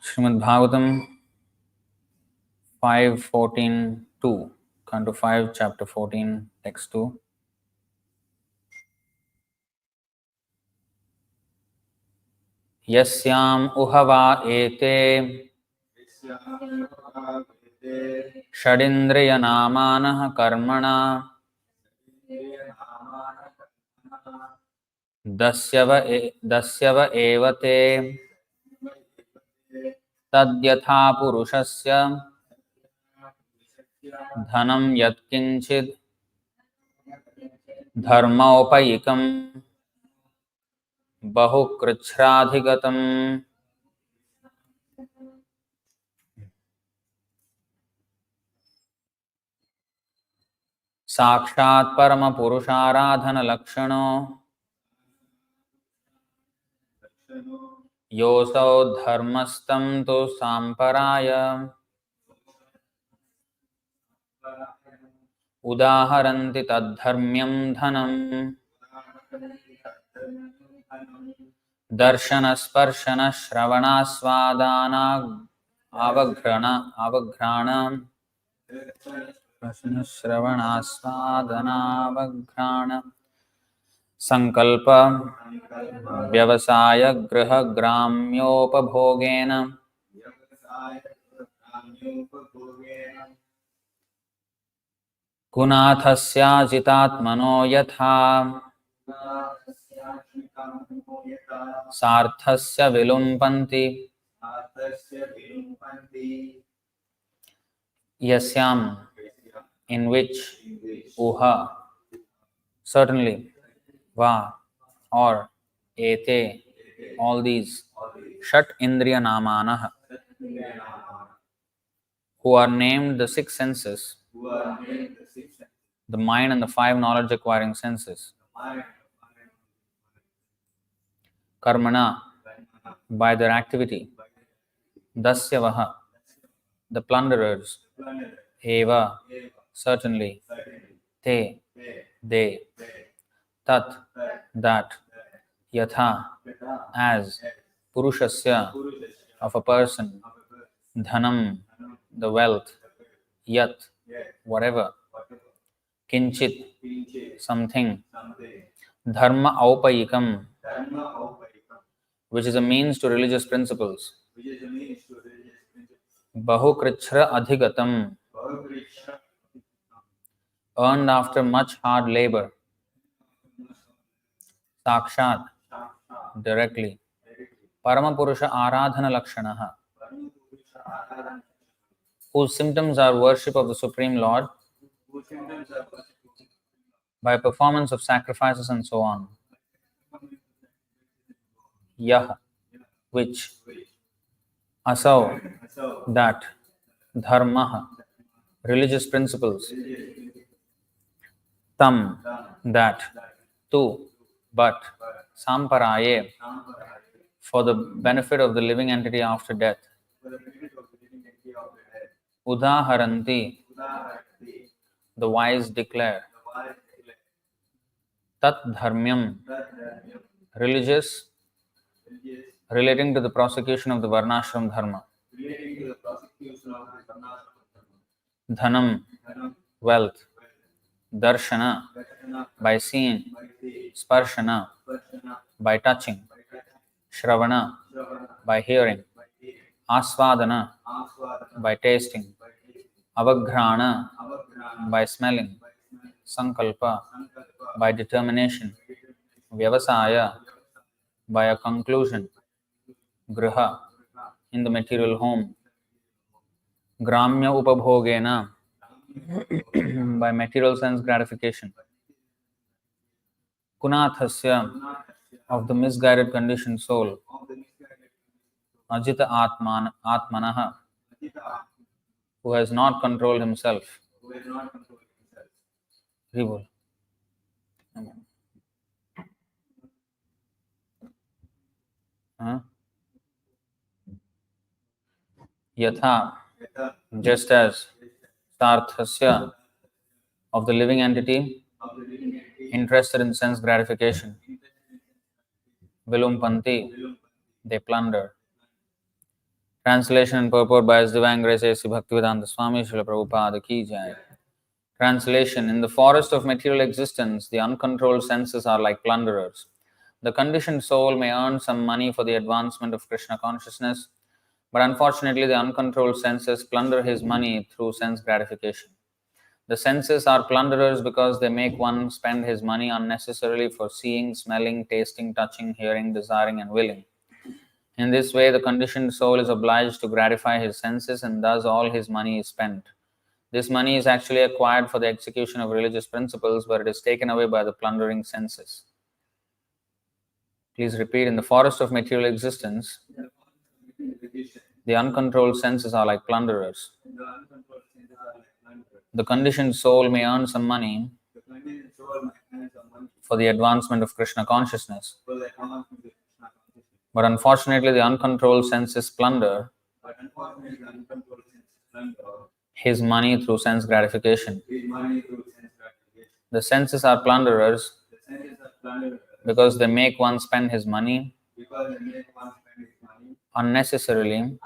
Srimad Bhagavatam 5:14-2, Canto 5, Chapter 14, Text 2. Yasyam uhava ete षडिन्द्रिय नामानः कर्मणा दस्यव एव ते तद्यथा पुरुषस्य धनं यत्किञ्चित् धर्मोपैकं बहुकृच्छ्राधिगतम्. साक्षात् परम पुरुषाराधन लक्षणो योऽसौ धर्मस्तं तु सांपराय उदाहरन्ति तद्धर्म्यं धनम्. दर्शन स्पर्शन श्रवणास्वादाना अवघ्राण श्रवणास्वादनावघ्राण संकल्प व्यवसाय गृह ग्राम्योपभोगेन कुनाथस्याजितात्मनो यथा सार्थस्य विलुम्पन्ति. Yasyam, in which, uha, certainly, va, or, ete, all these, shat indriya namanah, who are named the six senses, the mind and the five knowledge acquiring senses, karmana, by their activity, dasyavaha, the plunderers, eva, certainly, te, they, tat, that, yatha, as, purushasya, of a person, dhanam, the wealth, yat, whatever, kinchit, something, dharma aupayikam, which is a means to religious principles, bahukrichra adhigatam, earned after much hard labor, sakshat, directly, paramapurusha aradhana lakshanaha, whose symptoms are worship of the Supreme Lord by performance of sacrifices and so on. Yah, which, asau, that, dharma, religious principles, tam, that, tu, but, samparaye, for the benefit of the living entity after death, udaharanti, the wise declare, tat dharmyam, religious, relating to the prosecution of the varnashram dharma, dhanam, wealth, darshana, by seeing, sparshana, by touching, shravana, by hearing, asvadana, by tasting, avaghrana, by smelling, sankalpa, by determination, vyavasaya, by a conclusion, griha, in the material home, gramya upabhogena, by material sense gratification, kunathasya, of the misguided conditioned soul, ajita atmanaha, who has not controlled himself. Ribol. Yatha, just as, sarthasya, of the living entity interested in sense gratification, vilumpanti, they plunder, Translation and purport by His Divine Grace A.C. Bhaktivedanta Swami Srila Prabhupada Ki Jai. Translation: In the forest of material existence, the uncontrolled senses are like plunderers. The conditioned soul may earn some money for the advancement of Krishna consciousness, but unfortunately, the uncontrolled senses plunder his money through sense gratification. The senses are plunderers because they make one spend his money unnecessarily for seeing, smelling, tasting, touching, hearing, desiring, and willing. In this way, the conditioned soul is obliged to gratify his senses, and thus all his money is spent. This money is actually acquired for the execution of religious principles, but it is taken away by the plundering senses. Please repeat: in the forest of material existence, the uncontrolled senses are like plunderers. The conditioned soul may earn some money for the advancement of Krishna consciousness, but unfortunately, the uncontrolled senses plunder his money through sense gratification. The senses are plunderers because they make one spend his money unnecessarily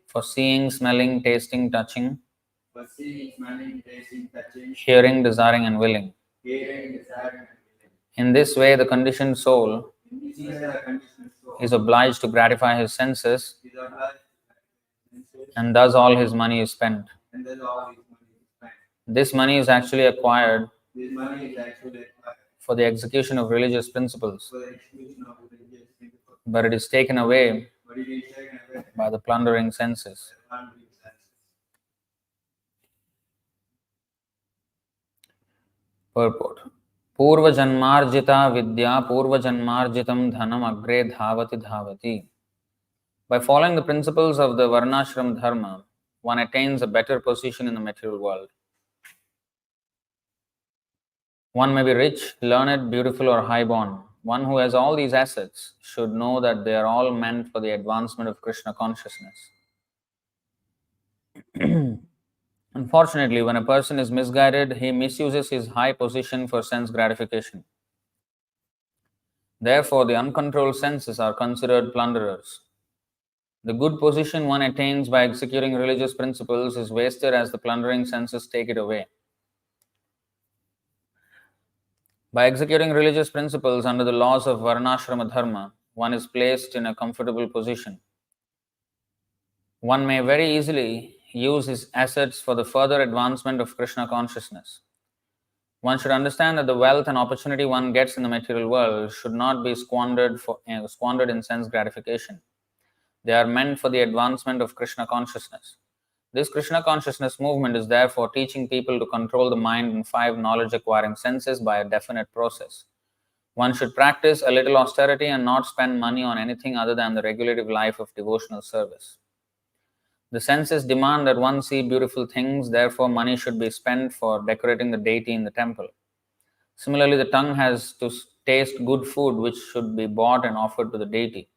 for seeing, smelling, tasting, touching, hearing, desiring, and willing. In this way, the conditioned soul is obliged to gratify his senses, and thus all his money is spent. This money is actually acquired for the execution of religious principles, but it is taken away by the plundering senses. Purport: Purva janmarjita vidya purva janmarjitam dhanam agre dhavati dhavati. By following the principles of the varnashram dharma, one attains a better position in the material world. One may be rich, learned, beautiful, or high-born. One who has all these assets should know that they are all meant for the advancement of Krishna consciousness. Unfortunately, when a person is misguided, he misuses his high position for sense gratification. Therefore, the uncontrolled senses are considered plunderers. The good position one attains by executing religious principles is wasted as the plundering senses take it away. By executing religious principles under the laws of varnashrama dharma, one is placed in a comfortable position. One may very easily use his assets for the further advancement of Krishna consciousness. One should understand that the wealth and opportunity one gets in the material world should not be squandered in sense gratification. They are meant for the advancement of Krishna consciousness. This Krishna consciousness movement is therefore teaching people to control the mind and 5 knowledge-acquiring senses by a definite process. One should practice a little austerity and not spend money on anything other than the regulative life of devotional service. The senses demand that one see beautiful things, therefore money should be spent for decorating the deity in the temple. Similarly, the tongue has to taste good food which should be bought and offered to the deity.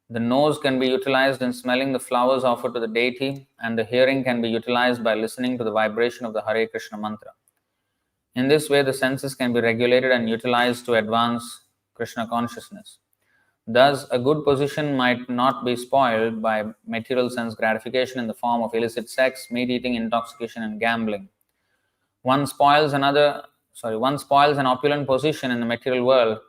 The nose can be utilized in smelling the flowers offered to the deity, and the hearing can be utilized by listening to the vibration of the Hare Krishna mantra. In this way, the senses can be regulated and utilized to advance Krishna consciousness. Thus, a good position might not be spoiled by material sense gratification in the form of illicit sex, meat eating, intoxication, and gambling. One spoils an opulent position in the material world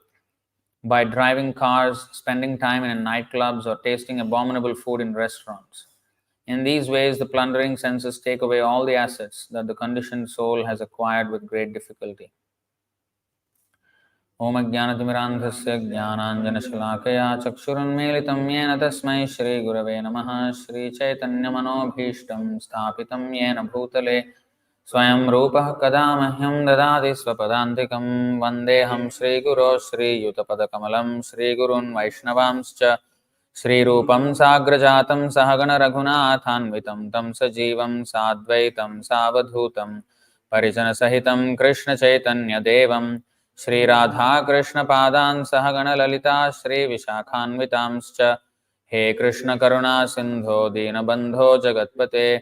by driving cars, spending time in nightclubs, or tasting abominable food in restaurants. In these ways, the plundering senses take away all the assets that the conditioned soul has acquired with great difficulty. Om Ajnanatimirandhasya Jnananjanashalakaya Chakshurunmilitam Yena Tasmai Shri Gurave Namaha Shri Chaitanya Manobhishtam Sthapitam Yena Bhutale Swayam Rupah Kada Mahyam Dadati Swapadantikam Vandeham Shri Guru Shri Yutapadakamalam Shri Gurun Vaishnavamscha Shri Rupam Sagrajatam Sahagana Raghunathanvitam Tam Sajivam Sadvaitam Savadhutam Parijana Sahitam Krishna Chaitanya Devam Shri Radha Krishna Padan Sahagana Lalita Shri Vishakhanvitamscha He Krishna Karuna Sindho Dinabandho Jagatpate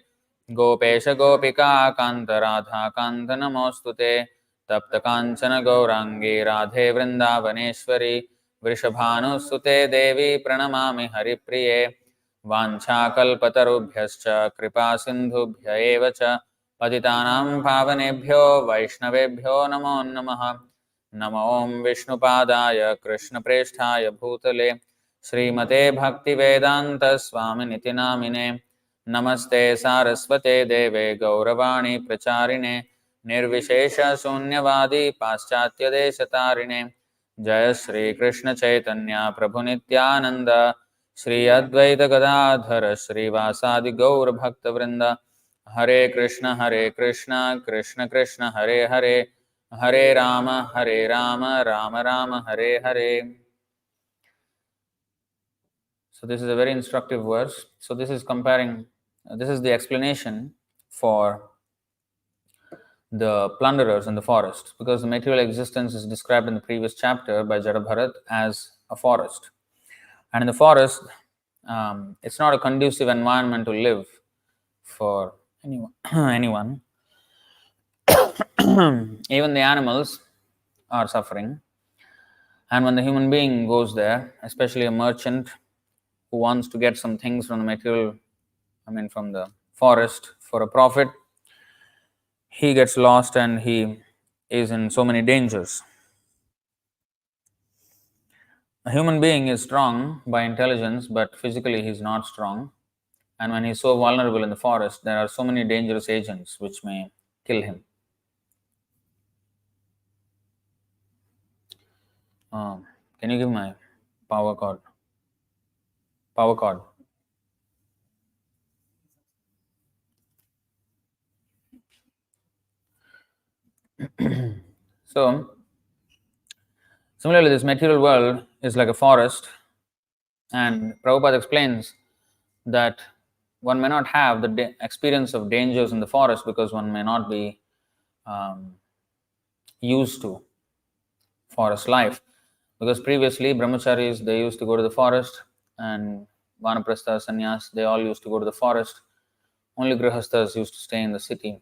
Gopesha Gopika Kanta Radha Kanta Namostute Tapta Kanchana Gaurangi Radhe Vrindavaneshwari Vrishabhanu Sute Devi Pranamami Haripriye Vanchakalpatarubhyascha kripa sindhubhya eva cha patitanam pavanebhyo vaishnavebhyo namo namaha. Namo Om Vishnupadaya Krishna Presthaya Bhutale Srimate Bhaktivedanta Swaminiti Namine. Namaste Saraswate Deve Gauravani Pracharine Nirvishesha Sunyavadi Paschatya Deshatarine. Jaya Shri Krishna Chaitanya Prabhu Nityananda Shri Advaita Gadadhara Shri Vasadi Gaur Bhakta Vrinda. Hare Krishna Krishna Krishna Hare Hare Hare Rama Rama Rama Hare Hare. So this is a very instructive verse. So this is comparing, this is the explanation for the plunderers in the forest, because the material existence is described in the previous chapter by Jadabharat as a forest. And in the forest, it's not a conducive environment to live for anyone. Even the animals are suffering. And when the human being goes there, especially a merchant who wants to get some things from the material, from the forest for a profit, he gets lost and he is in so many dangers. A human being is strong by intelligence, but physically he is not strong. And when he is so vulnerable in the forest, there are so many dangerous agents which may kill him. Can you give my power cord? Power cord. So, similarly, this material world is like a forest, and Prabhupada explains that one may not have the experience of dangers in the forest because one may not be used to forest life. Because previously, brahmacharis, they used to go to the forest, and vanaprastha, sannyas, they all used to go to the forest. Only grihasthas used to stay in the city.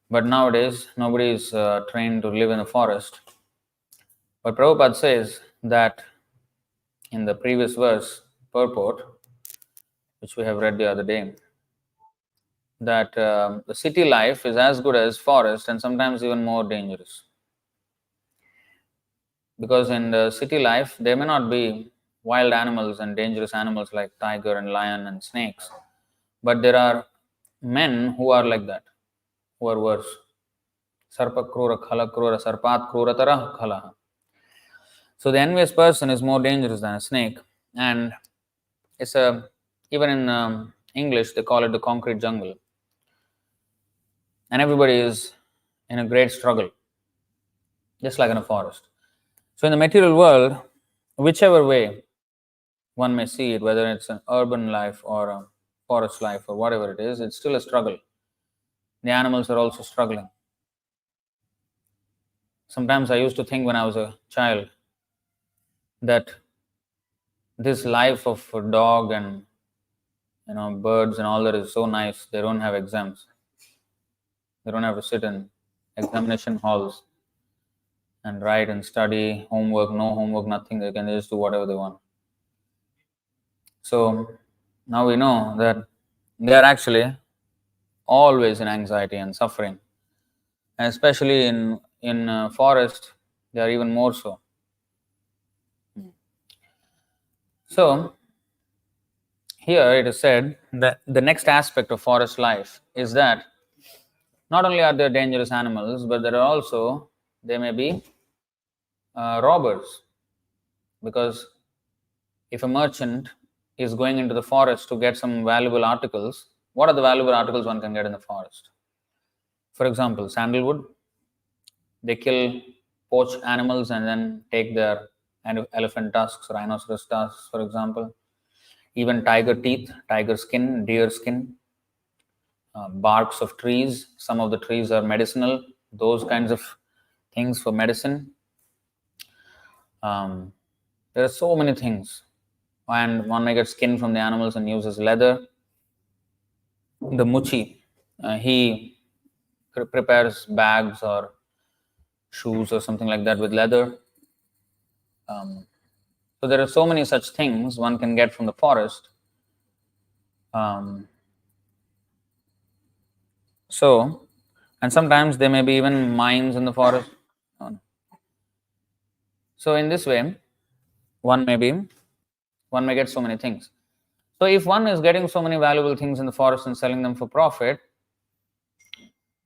But nowadays, nobody is trained to live in a forest. But Prabhupada says that in the previous verse, purport, which we have read the other day, that the city life is as good as forest and sometimes even more dangerous. Because in the city life, there may not be wild animals and dangerous animals like tiger and lion and snakes, but there are men who are like that, who are worse. Sarpa krura khala krura sarpat kruratara khala. So the envious person is more dangerous than a snake, and it's a, even in English they call it the concrete jungle, and everybody is in a great struggle, just like in a forest. So in the material world, whichever way one may see it, whether it's an urban life or a forest life or whatever it is, it's still a struggle. The animals are also struggling. Sometimes I used to think when I was a child that this life of a dog and birds and all that is so nice. They don't have exams. They don't have to sit in examination halls and write and study, homework, no homework, nothing. They can just do whatever they want. So now we know that they are actually always in anxiety and suffering, and especially in forest, they are even more so. So here it is said that the next aspect of forest life is that not only are there dangerous animals, but there may be robbers. Because if a merchant is going into the forest to get some valuable articles, what are the valuable articles one can get in the forest? For example, sandalwood. They kill, poach animals and then take their elephant tusks, rhinoceros tusks, for example. Even tiger teeth, tiger skin, deer skin, barks of trees. Some of the trees are medicinal. Those kinds of things for medicine. There are so many things. And one may get skin from the animals and use as leather. The muchi, he prepares bags or shoes or something like that with leather. So there are so many such things one can get from the forest. So, and sometimes there may be even mines in the forest. So, in this way, one may be one may get so many things. So, if one is getting so many valuable things in the forest and selling them for profit,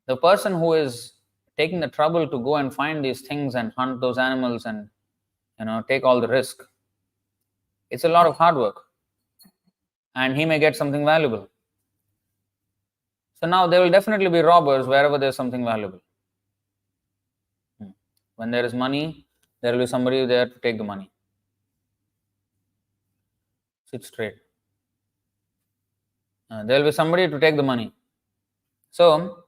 the person who is taking the trouble to go and find these things and hunt those animals and take all the risk, it's a lot of hard work, and he may get something valuable. So now there will definitely be robbers wherever there's something valuable. When there is money, there will be somebody there to take the money. Sit straight. There will be somebody to take the money. So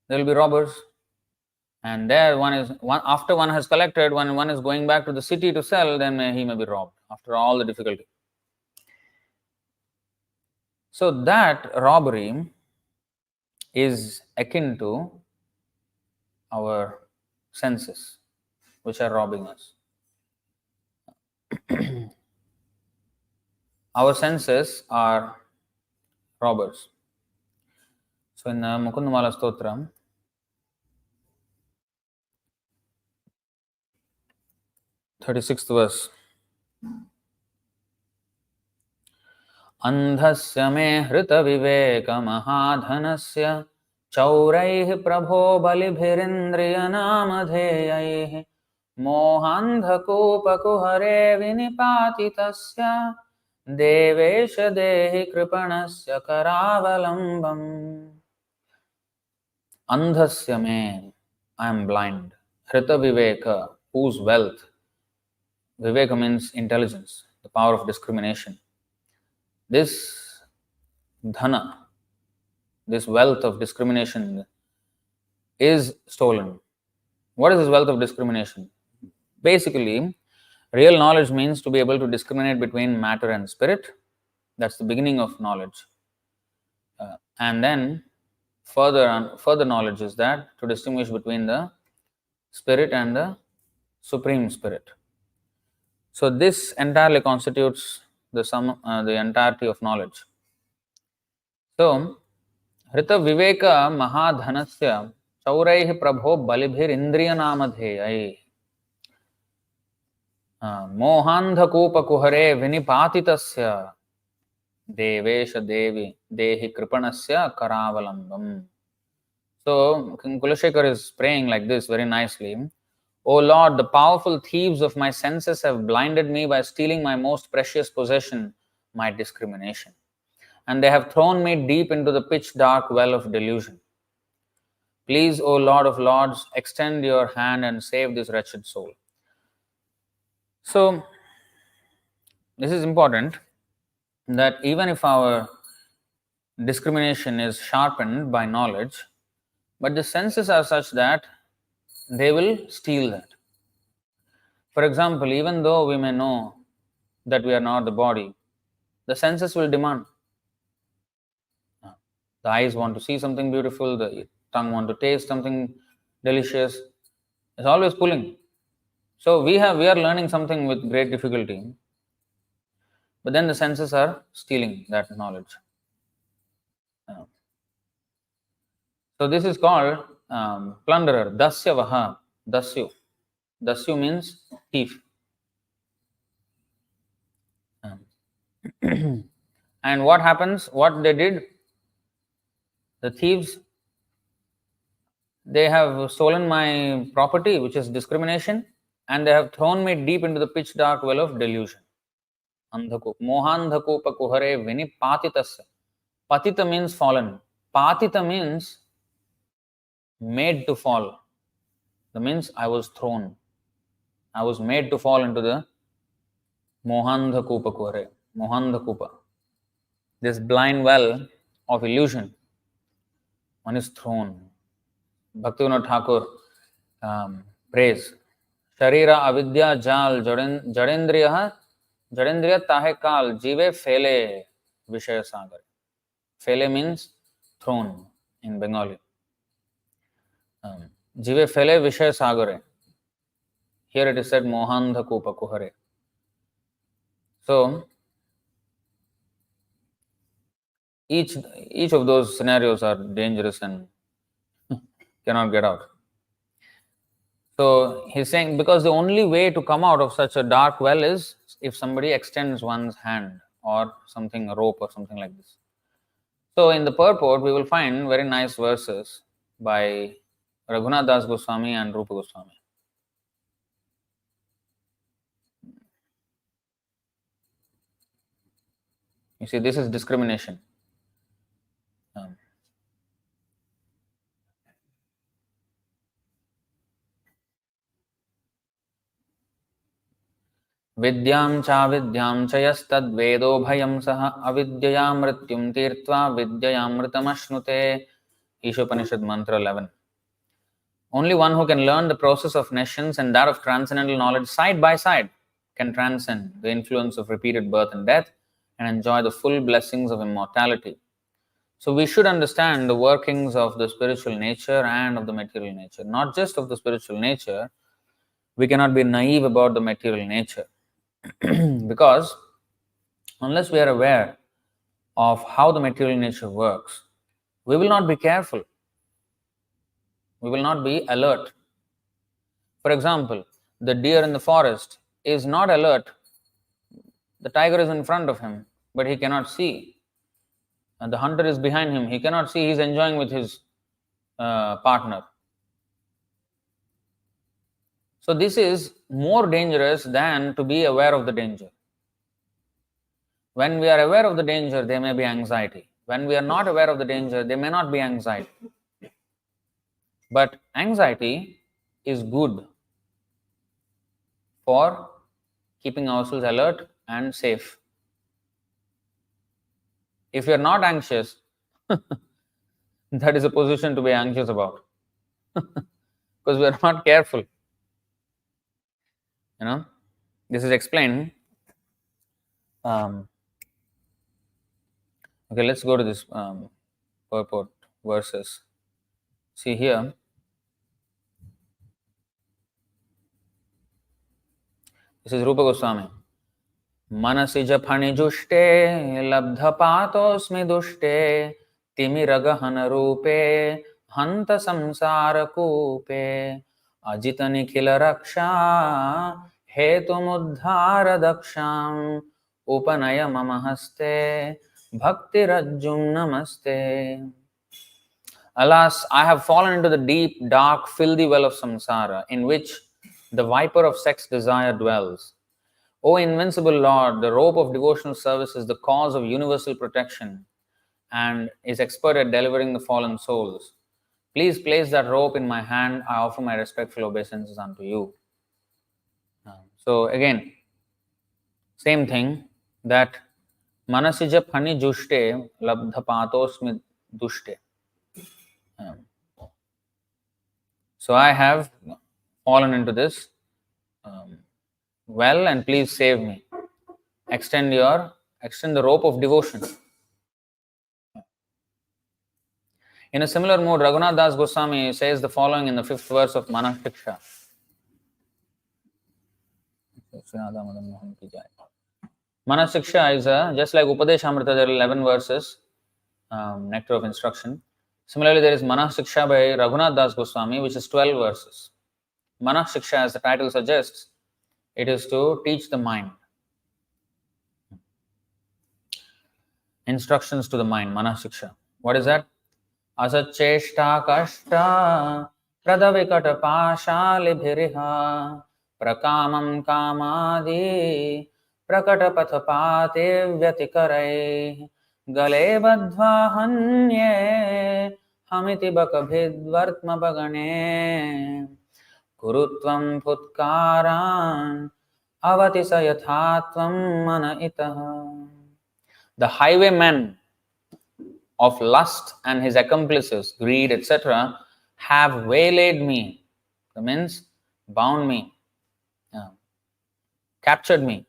there will be robbers, and there after one has collected, when one is going back to the city to sell, then he may be robbed after all the difficulty. So that robbery is akin to our senses, which are robbing us. Our senses are robbers. So in Mukundamala Stotram, 36th verse, अंधस्य मे हृत विवेक महाधनस्य चौरैः प्रभो बलिभिरिन्द्रियनामधेयैः मोहान्धकूपकुहरे विनिपातितस्य देवेश देहि कृपणस्य करावलम्बम्. Andhasya me, I am blind. Hrita viveka, whose wealth? Viveka means intelligence, the power of discrimination. This dhana, this wealth of discrimination is stolen. What is this wealth of discrimination? Basically, real knowledge means to be able to discriminate between matter and spirit. That's the beginning of knowledge. And then further knowledge is that to distinguish between the spirit and the supreme spirit. So this entirely constitutes the entirety of knowledge. So Hrita Viveka Mahadhanasya Chauraihi Prabho Balibhir Indriya Namadheyai Mohandhakupa Kuhare Vinipatitasya Devesha Devi Dehi Kripanasya Karavalambam. So King Kulashekar is praying like this very nicely. O Lord, the powerful thieves of my senses have blinded me by stealing my most precious possession, my discrimination. And they have thrown me deep into the pitch dark well of delusion. Please, O Lord of Lords, extend your hand and save this wretched soul. So, this is important, that even if our discrimination is sharpened by knowledge, but the senses are such that they will steal that. For example, even though we may know that we are not the body, the senses will demand. The eyes want to see something beautiful, the tongue want to taste something delicious. It's always pulling. So we are learning something with great difficulty, but then the senses are stealing that knowledge. So this is called plunderer, dasya vaha, dasyu. Dasyu means thief. And what happens? What they did? The thieves, they have stolen my property, which is discrimination, and they have thrown me deep into the pitch dark well of delusion. Andhakup, mohandhakupa kuhare vinipatitasya. Patita means fallen. Patita means made to fall. That means I was thrown. I was made to fall into the mohandhakupa kuhare. Mohandhakupa. This blind well of illusion. One is thrown. Bhaktivinoda Thakur prays. Sharira avidya jal jadendriya tahe kal jive fele vishaya sagar. Fele means thrown in Bengali. Jive fele vishaya sagare. Here it is said mohandhakupa kuhare. So each each of those scenarios are dangerous and cannot get out. So he's saying because the only way to come out of such a dark well is if somebody extends one's hand or something, a rope or something like this. So in the purport, we will find very nice verses by Raghunath Das Goswami and Rupa Goswami. You see, this is discrimination. विद्यां चाविद्यां च यस्तद्वेदो भयं सः अविद्यया मृत्युं तीर्त्वा विद्ययामृतमश्नुते. Ishopanishad Mantra 11. Only one who can learn the process of nescience and that of transcendental knowledge side by side can transcend the influence of repeated birth and death and enjoy the full blessings of immortality. So we should understand the workings of the spiritual nature and of the material nature. Not just of the spiritual nature, we cannot be naive about the material nature. Because unless we are aware of how the material nature works, we will not be careful. We will not be alert. For example, the deer in the forest is not alert. The tiger is in front of him, but he cannot see. And the hunter is behind him. He cannot see. He is enjoying with his partner. So this is more dangerous than to be aware of the danger. When we are aware of the danger, there may be anxiety. When we are not aware of the danger, there may not be anxiety. But anxiety is good for keeping ourselves alert and safe. If you are not anxious, that is a position to be anxious about. Because we are not careful. This is explained. Okay, let's go to this purport verses. See here. This is Rupa Goswami. Manasi japhani jushte labdha patosmi dushte timiragahana rupe hanta samsara kupe ajita nikhila raksha hetumudhara daksham upanaya mamahaste bhakti rajjum namaste. Alas, I have fallen into the deep, dark, filthy well of samsara, in which the viper of sex desire dwells. O invincible Lord, the rope of devotional service is the cause of universal protection and is expert at delivering the fallen souls. Please place that rope in my hand. I offer my respectful obeisances unto you. So again, same thing, that manasija phani jushte labdha patosmi dushte. So I have fallen into this well, and please save me. Extend the rope of devotion. In a similar mood, Raghunath Das Goswami says the following in the 5th verse of Manasiksha. Manasiksha is just like Upadeshamrita, there are 11 verses, nectar of instruction. Similarly, there is Manasiksha by Raghunath Das Goswami, which is 12 verses. Manasiksha, as the title suggests, it is to teach the mind. Instructions to the mind, Manasiksha. What is that? Asacheshta kashta pradavikata pashalibhiriha prakamam kamadi prakata pathapate vyatikarai gale badhva hanye hamiti bakabhidvartma bagane kurutvam putkaran avati sayathatvam mana itaha. The highwaymen of lust and his accomplices, greed, etc., have waylaid me. That means bound me, captured me,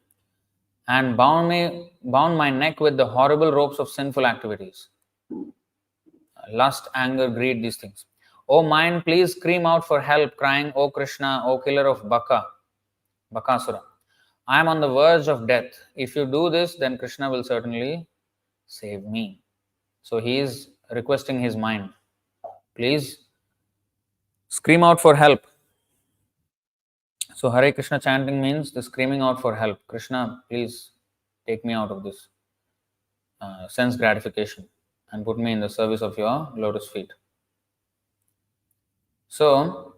and bound my neck with the horrible ropes of sinful activities. Lust, anger, greed, these things. O mind, please scream out for help, crying, O Krishna, O killer of Bakasura. I am on the verge of death. If you do this, then Krishna will certainly save me. So he is requesting his mind, please scream out for help. So Hare Krishna chanting means the screaming out for help. Krishna, please take me out of this sense gratification and put me in the service of your lotus feet. So,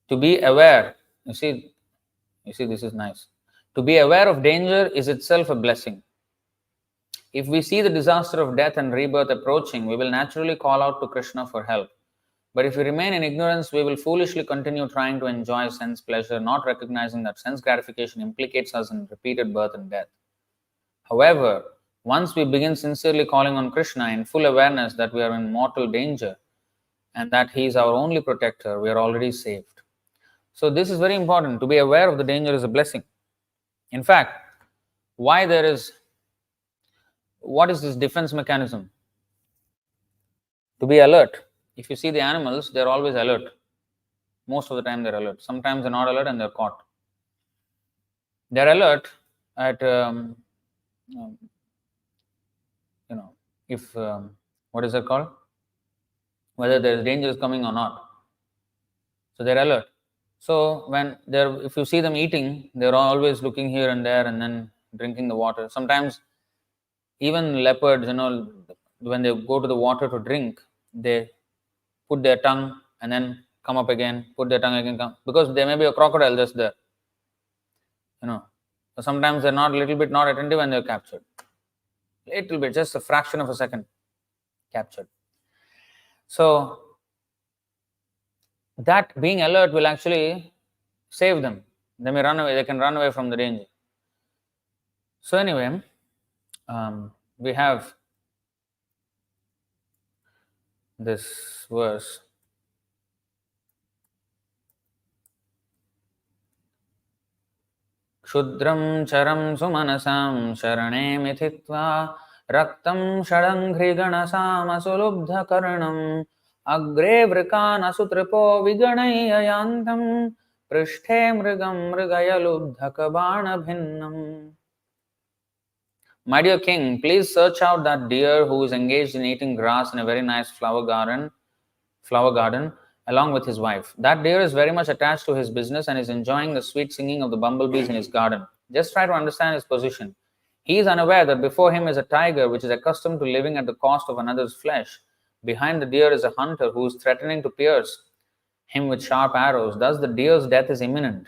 to be aware, you see, this is nice. To be aware of danger is itself a blessing. If we see the disaster of death and rebirth approaching, we will naturally call out to Krishna for help. But if we remain in ignorance, we will foolishly continue trying to enjoy sense pleasure, not recognizing that sense gratification implicates us in repeated birth and death. However, once we begin sincerely calling on Krishna in full awareness that we are in mortal danger and that He is our only protector, we are already saved. So this is very important. To be aware of the danger is a blessing. In fact, what is this defense mechanism? To be alert. If you see the animals, they're always alert. Most of the time they're alert. Sometimes they're not alert and they're caught. They're alert at if what is it called? Whether there's danger is coming or not. So they're alert. So if you see them eating, they're always looking here and there and then drinking the water. Sometimes even leopards, when they go to the water to drink, they put their tongue and then come up again, put their tongue again, come, because there may be a crocodile just there. So sometimes they're not attentive and they're captured. Little bit, just a fraction of a second, captured. So that being alert will actually save them. They may run away, they can run away from the danger. So anyway, we have this verse. Kshudram charam sumanasam sharane mithitva raktam षडङ्घ्रिगणसाम सुलुब्ध कर्णम् अग्रे वृकान् असुत्रिपो विगणय्ययान्तं पृष्ठे मृगं मृगयलुब्धकबाणभिन्नम्. My dear king, please search out that deer who is engaged in eating grass in a very nice flower garden along with his wife. That deer is very much attached to his business and is enjoying the sweet singing of the bumblebees in his garden. Just try to understand his position. He is unaware that before him is a tiger which is accustomed to living at the cost of another's flesh. Behind the deer is a hunter who is threatening to pierce him with sharp arrows. Thus the deer's death is imminent.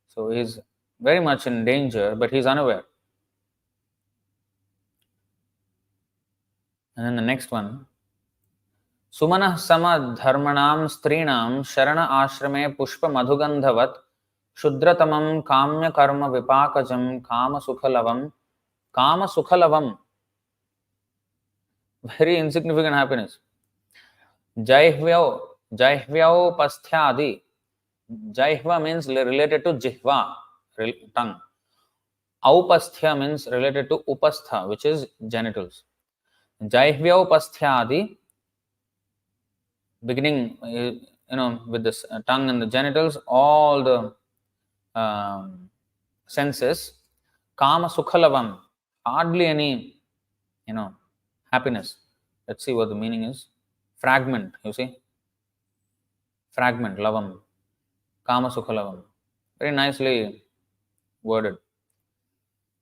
So he is very much in danger, but he is unaware. And then the next one. Sumanah sama dharmanam strinam sharana ashrame pushpa madhugandhavat shudratamam kamya karma vipakajam kama sukhalavam. Very insignificant happiness. Jaihvyau pasthyadi. Jaihva means related to jihva, tongue. Aupasthya means related to upastha, which is genitals. Jaihvyau pasthyadi, beginning with this tongue and the genitals, all the senses. Kama sukhalavam, hardly any happiness. Let's see what the meaning is. Fragment, you see, fragment, lavam, kama sukhalavam, very nicely worded.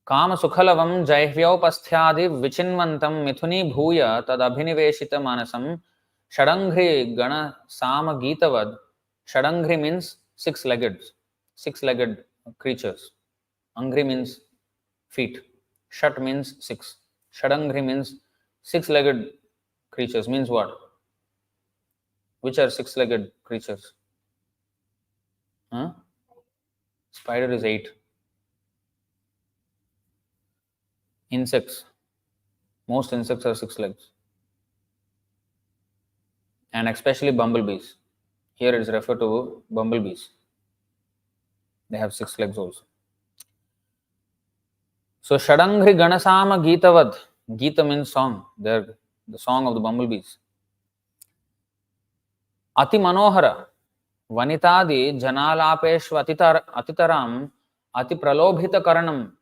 Kama sukhalavam jaihvyau pasthyadi vichinvantam mithuni bhuya tad abhiniveshita manasam Shadangri Gana Sama Gitavad. Shadangri means six-legged creatures. Angri means feet. Shat means six. Shadangri means six-legged creatures. Means what? Which are six-legged creatures? Spider is 8. Insects. Most insects are 6 legs. And especially bumblebees. Here it is referred to bumblebees. They have 6 legs also. So Shadangri Ganasama Gitavad. Gita means song. They're the song of the bumblebees. Ati Manohara. Vanitadi Janalapeshva Atitaram Ati Pralobhita Karanam.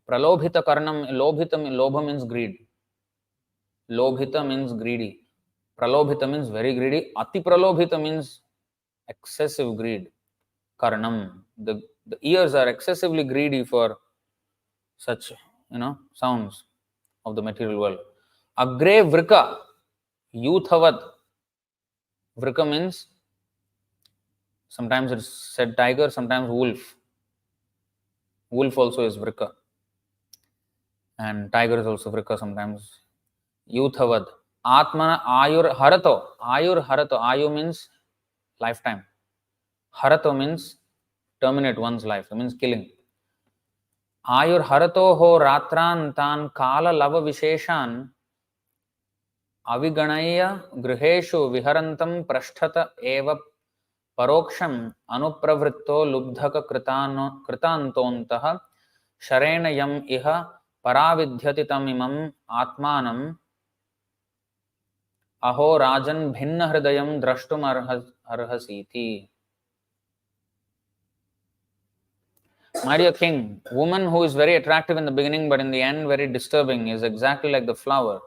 Pralobhita Karanam, Lobha means greed. Lobhita means greedy. Pralobhita means very greedy. Ati pralobhita means excessive greed. Karnam. The ears are excessively greedy for such, sounds of the material world. Agre vrika. Yuthavat. Vrika means sometimes it's said tiger, sometimes wolf. Wolf also is vrika. And tiger is also vrika sometimes. Yuthavat. Atmana ayur harato. Ayur harato. Ayu means lifetime. Harato means terminate one's life. It means killing. Ayur harato ho ratran tan kala lava visheshan aviganaya griheshu viharantam prasthata eva paroksham anupravritto lubdhaka kritantontah sharena yam iha paravidhyati tamimam atmanam aho rajan bhinna hridayam drashtum arhasiti. My dear king, woman who is very attractive in the beginning but in the end very disturbing is exactly like the flower,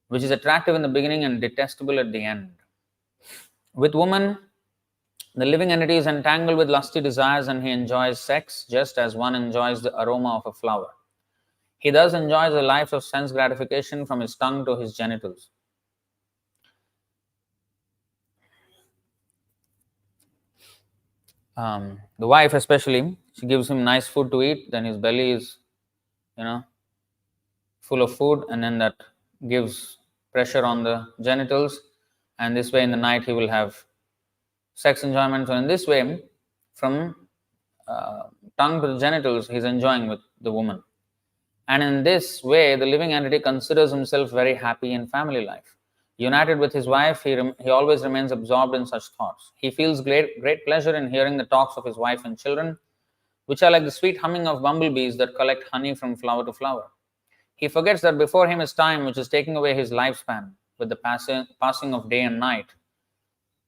which is attractive in the beginning and detestable at the end. With woman, the living entity is entangled with lusty desires and he enjoys sex just as one enjoys the aroma of a flower. He thus enjoys a life of sense gratification from his tongue to his genitals. The wife especially, she gives him nice food to eat, then his belly is, full of food, and then that gives pressure on the genitals, and this way in the night he will have sex enjoyment. So in this way, from tongue to the genitals, he's enjoying with the woman. And in this way, the living entity considers himself very happy in family life. United with his wife, he always remains absorbed in such thoughts. He feels great pleasure in hearing the talks of his wife and children, which are like the sweet humming of bumblebees that collect honey from flower to flower. He forgets that before him is time, which is taking away his lifespan with the passing of day and night.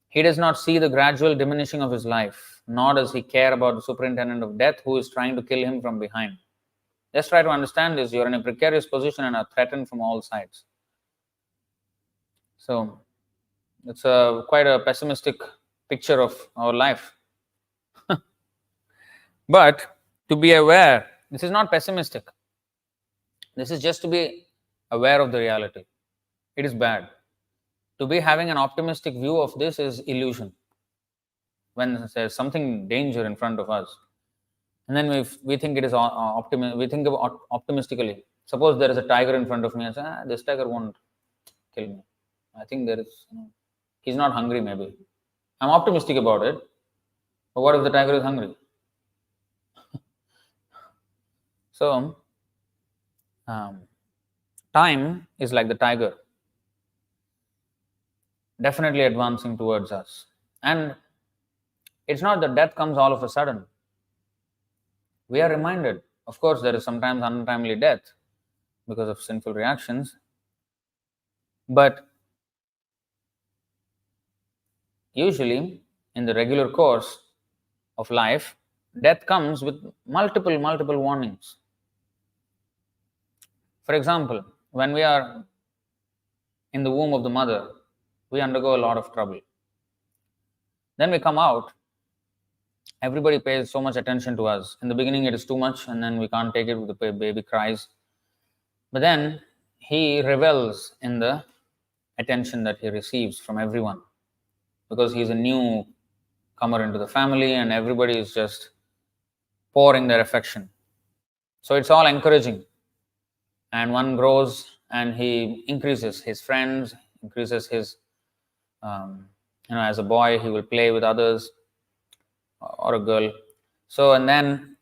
He does not see the gradual diminishing of his life, nor does he care about the superintendent of death who is trying to kill him from behind. Just try to understand this. You're in a precarious position and are threatened from all sides. So, it's quite a pessimistic picture of our life. But to be aware, this is not pessimistic. This is just to be aware of the reality. It is bad. To be having an optimistic view of this is illusion. When there's something danger in front of us, and then we think it is we think about optimistically. Suppose there is a tiger in front of me, and say, this tiger won't kill me. I think there is, he's not hungry maybe. I'm optimistic about it. But what if the tiger is hungry? So, time is like the tiger, definitely advancing towards us. And it's not that death comes all of a sudden. We are reminded. Of course, there is sometimes untimely death because of sinful reactions. But usually, in the regular course of life, death comes with multiple warnings. For example, when we are in the womb of the mother, we undergo a lot of trouble. Then we come out, everybody pays so much attention to us. In the beginning, it is too much, and then we can't take it, the baby cries. But then he revels in the attention that he receives from everyone because he is a new comer into the family and everybody is just pouring their affection. So it's all encouraging. And one grows and he increases his friends, increases his, as a boy, he will play with others or a girl. So, and then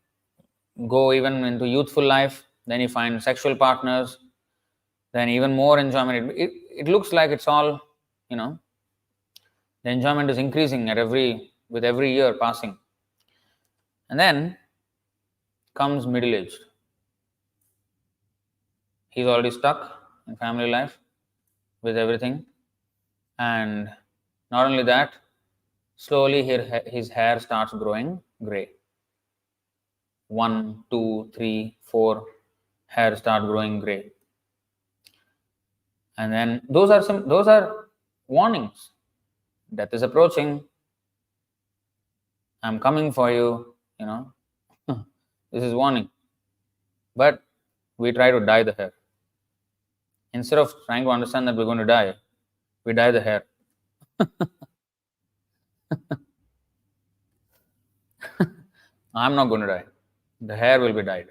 go even into youthful life, then you find sexual partners, then even more enjoyment. It looks like it's all, the enjoyment is increasing with every year passing. And then comes middle-aged. He's already stuck in family life with everything. And not only that, slowly his hair starts growing grey. 1, 2, 3, 4 hair start growing grey. And then those are warnings. Death is approaching. I'm coming for you. This is warning. But we try to dye the hair. Instead of trying to understand that we're going to die, we dye the hair. I'm not going to die. The hair will be dyed.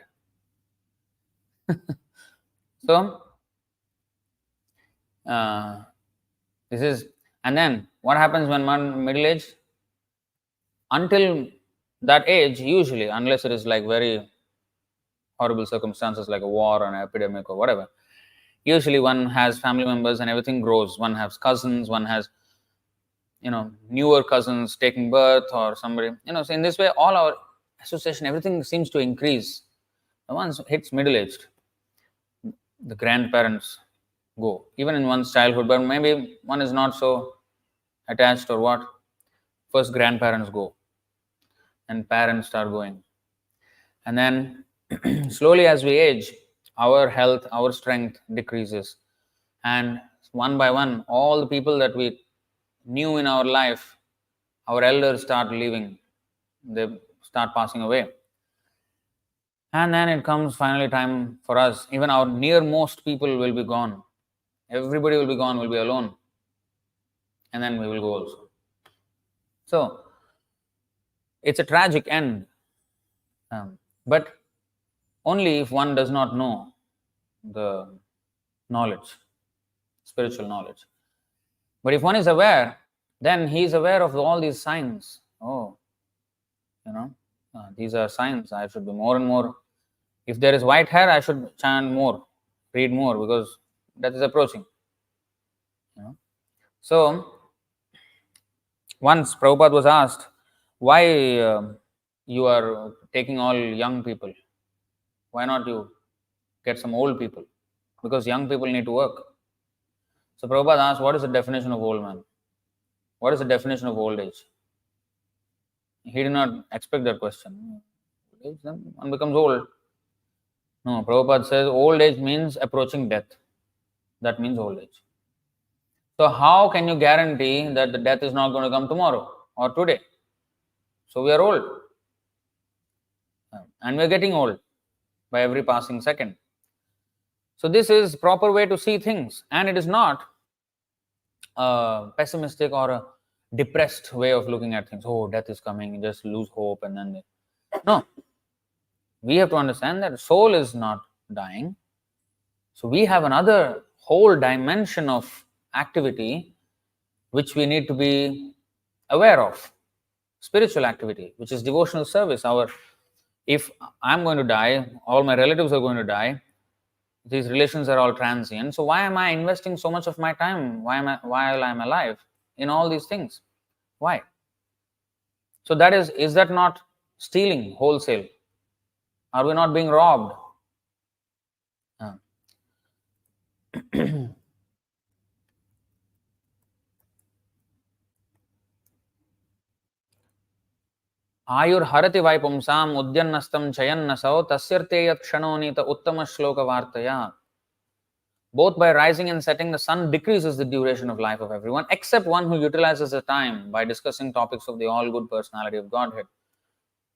So, this is, and then what happens when one middle age? Until that age, usually, unless it is like very horrible circumstances like a war or an epidemic or whatever, usually one has family members and everything grows. One has cousins, one has, newer cousins taking birth or somebody, so in this way, all our association, everything seems to increase. Once hits middle aged, the grandparents go, even in one's childhood, but maybe one is not so attached or what. First, grandparents go, and parents start going. And then slowly as we age, our health, our strength decreases. And one by one, all the people that we knew in our life, our elders start leaving. They start passing away. And then it comes finally time for us. Even our nearmost people will be gone. Everybody will be gone, will be alone. And then we will go also. So, it's a tragic end. But only if one does not know the knowledge, spiritual knowledge. But if one is aware, then he is aware of all these signs. Oh, these are signs. I should be more and more. If there is white hair, I should chant more, read more, because that is approaching. So, once Prabhupada was asked, why you are taking all young people? Why not you get some old people? Because young people need to work. So Prabhupada asked, what is the definition of old man? What is the definition of old age? He did not expect that question. One becomes old. No, Prabhupada says old age means approaching death. That means old age. So how can you guarantee that the death is not going to come tomorrow or today? So we are old. And we are getting old by every passing second. So this is proper way to see things. And it is not a pessimistic or a depressed way of looking at things. Oh, death is coming, just lose hope and then... No. We have to understand that soul is not dying. So we have another whole dimension of activity which we need to be aware of. Spiritual activity, which is devotional service. If I'm going to die, all my relatives are going to die, these relations are all transient. So why am I investing so much of my time while I'm alive in all these things? Why? So that is that not stealing wholesale? Are we not being robbed? आयुर्हरति वै पुंसाम् उद्यन्नस्तं चयन्नसौ तस्यर्ते यत् क्षणोनीत उत्तम श्लोक वार्तया. Both by rising and setting, the sun decreases the duration of life of everyone, except one who utilizes the time by discussing topics of the all-good personality of Godhead.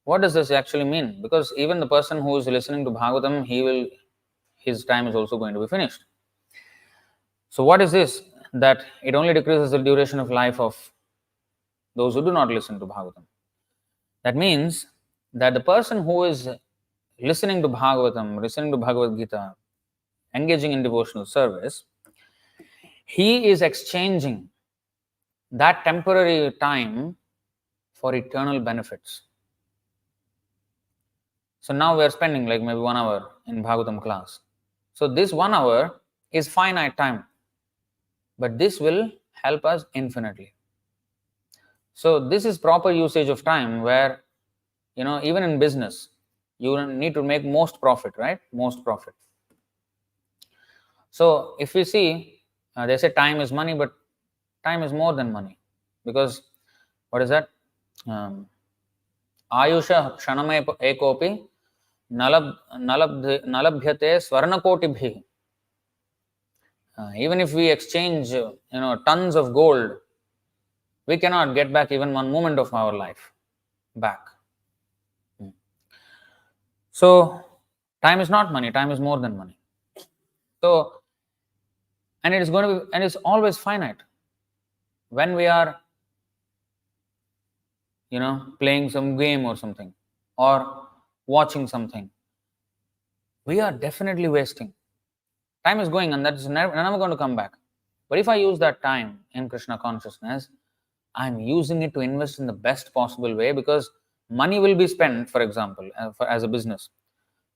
What does this actually mean? Because even the person who is listening to Bhagavatam, his time is also going to be finished. So what is this? That it only decreases the duration of life of those who do not listen to Bhagavatam. That means that the person who is listening to Bhagavatam, listening to Bhagavad Gita, engaging in devotional service, he is exchanging that temporary time for eternal benefits. So now we are spending like maybe 1 hour in Bhagavatam class. So this 1 hour is finite time, but this will help us infinitely. So this is proper usage of time where, even in business, you need to make most profit, right? Most profit. So if we see, they say time is money, but time is more than money. Because, what is that? Ayusha kshanam ekopi nalabhyate swarnakotibhi. Even if we exchange, tons of gold, we cannot get back even one moment of our life back. So, time is not money. Time is more than money. So, and it is going to be, and it's always finite. When we are, playing some game or something, or watching something, we are definitely wasting. Time is going, and that is never going to come back. But if I use that time in Krishna consciousness, I'm using it to invest in the best possible way, because money will be spent, for example, as a business.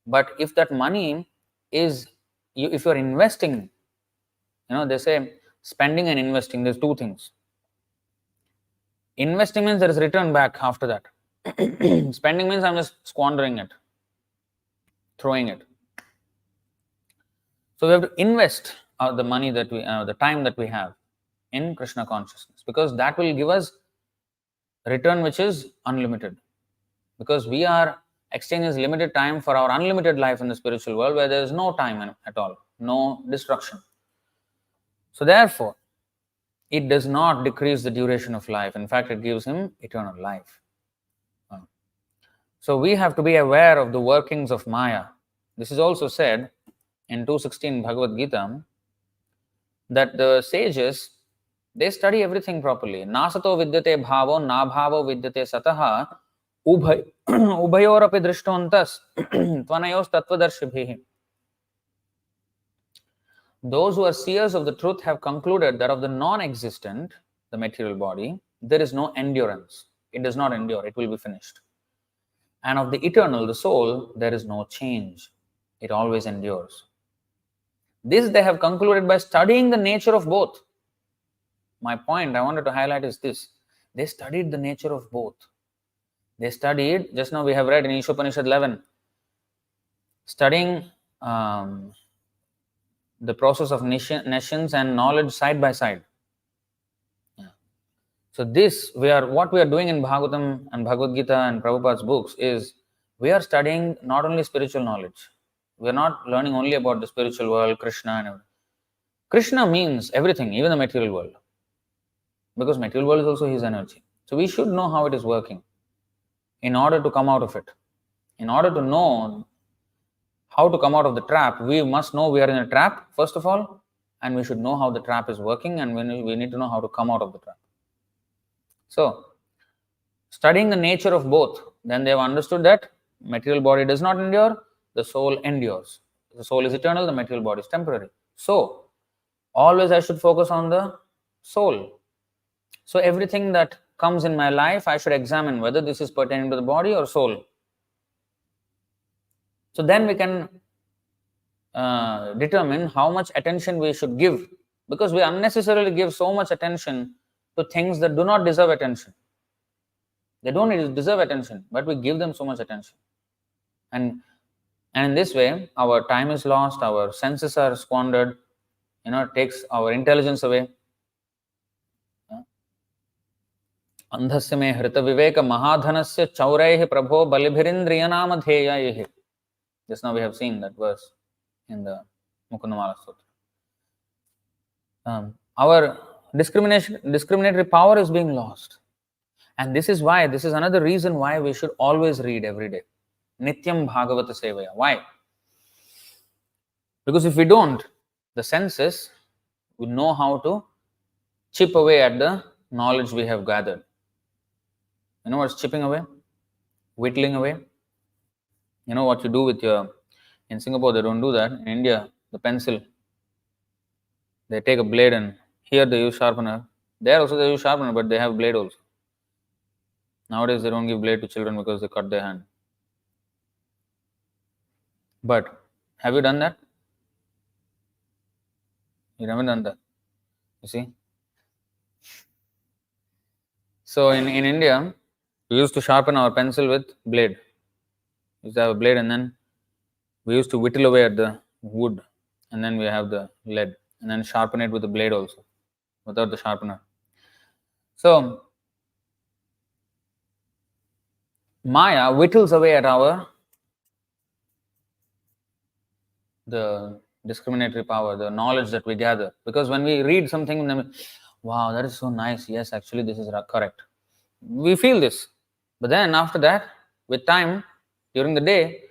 But if that money is, if you're investing, they say spending and investing, there's two things. Investing means there is return back after that. Spending means I'm just squandering it, throwing it. So we have to invest the money that the time that we have in Krishna consciousness, because that will give us return which is unlimited. Because we are exchanging limited time for our unlimited life in the spiritual world, where there is no time at all, no destruction. So therefore, it does not decrease the duration of life. In fact, it gives him eternal life. So we have to be aware of the workings of Maya. This is also said in 2:16 Bhagavad Gita, that the sages, they study everything properly. Nasato vidyate bhavo, na bhavo vidyate sataha, ubhayorapi drishtontas, tvanayos tattvadarshabhihi. Those who are seers of the truth have concluded that of the non-existent, the material body, there is no endurance. It does not endure, it will be finished. And of the eternal, the soul, there is no change. It always endures. This they have concluded by studying the nature of both. My point I wanted to highlight is this. They studied the nature of both. They studied, just now we have read in Ishopanishad 11, studying the process of nescience and knowledge side by side. So what we are doing in Bhagavatam and Bhagavad Gita and Prabhupada's books is, we are studying not only spiritual knowledge. We are not learning only about the spiritual world, Krishna and everything. Krishna means everything, even the material world. Because material world is also his energy. So we should know how it is working in order to come out of it. In order to know how to come out of the trap, we must know we are in a trap, first of all, and we should know how the trap is working, and we need to know how to come out of the trap. So, studying the nature of both, then they have understood that material body does not endure, the soul endures. The soul is eternal, the material body is temporary. So, always I should focus on the soul. So, everything that comes in my life, I should examine whether this is pertaining to the body or soul. So, then we can determine how much attention we should give, because we unnecessarily give so much attention to things that do not deserve attention. They don't deserve attention, but we give them so much attention. And in this way, our time is lost, our senses are squandered, it takes our intelligence away. Andhasya me hrita viveka mahadhanasya chauraihi prabho balibhirindriyanamatheyaihi. Just now we have seen that verse in the Mukundamala Sutra. Our discriminatory power is being lost. And this is another reason why we should always read every day. Nityam Bhagavata Sevaya. Why? Because if we don't, the senses would know how to chip away at the knowledge we have gathered. You know what's chipping away? Whittling away. You know what you do with in Singapore they don't do that. In India, the pencil, they take a blade and here they use sharpener. There also they use sharpener, but they have blade also. Nowadays they don't give blade to children because they cut their hand. But have you done that? You haven't done that. You see? So in India, we used to sharpen our pencil with blade. We used to have a blade and then we used to whittle away at the wood and then we have the lead and then sharpen it with the blade also, without the sharpener. So Maya whittles away at the discriminatory power, the knowledge that we gather. Because when we read something, then wow, that is so nice. Yes, actually, this is correct. We feel this. But then after that, with time, during the day,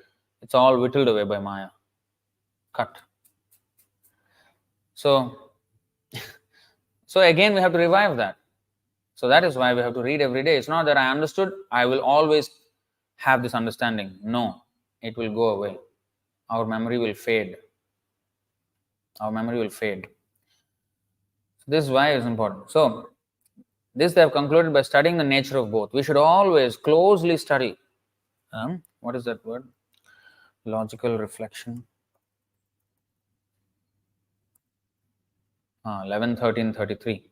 it's all whittled away by Maya. Cut. So, so again, we have to revive that. So that is why we have to read every day. It's not that I understood, I will always have this understanding. No, it will go away. Our memory will fade. Our memory will fade. This is why it's important. So, this they have concluded by studying the nature of both. We should always closely study. What is that word? Logical reflection. 11:13:33.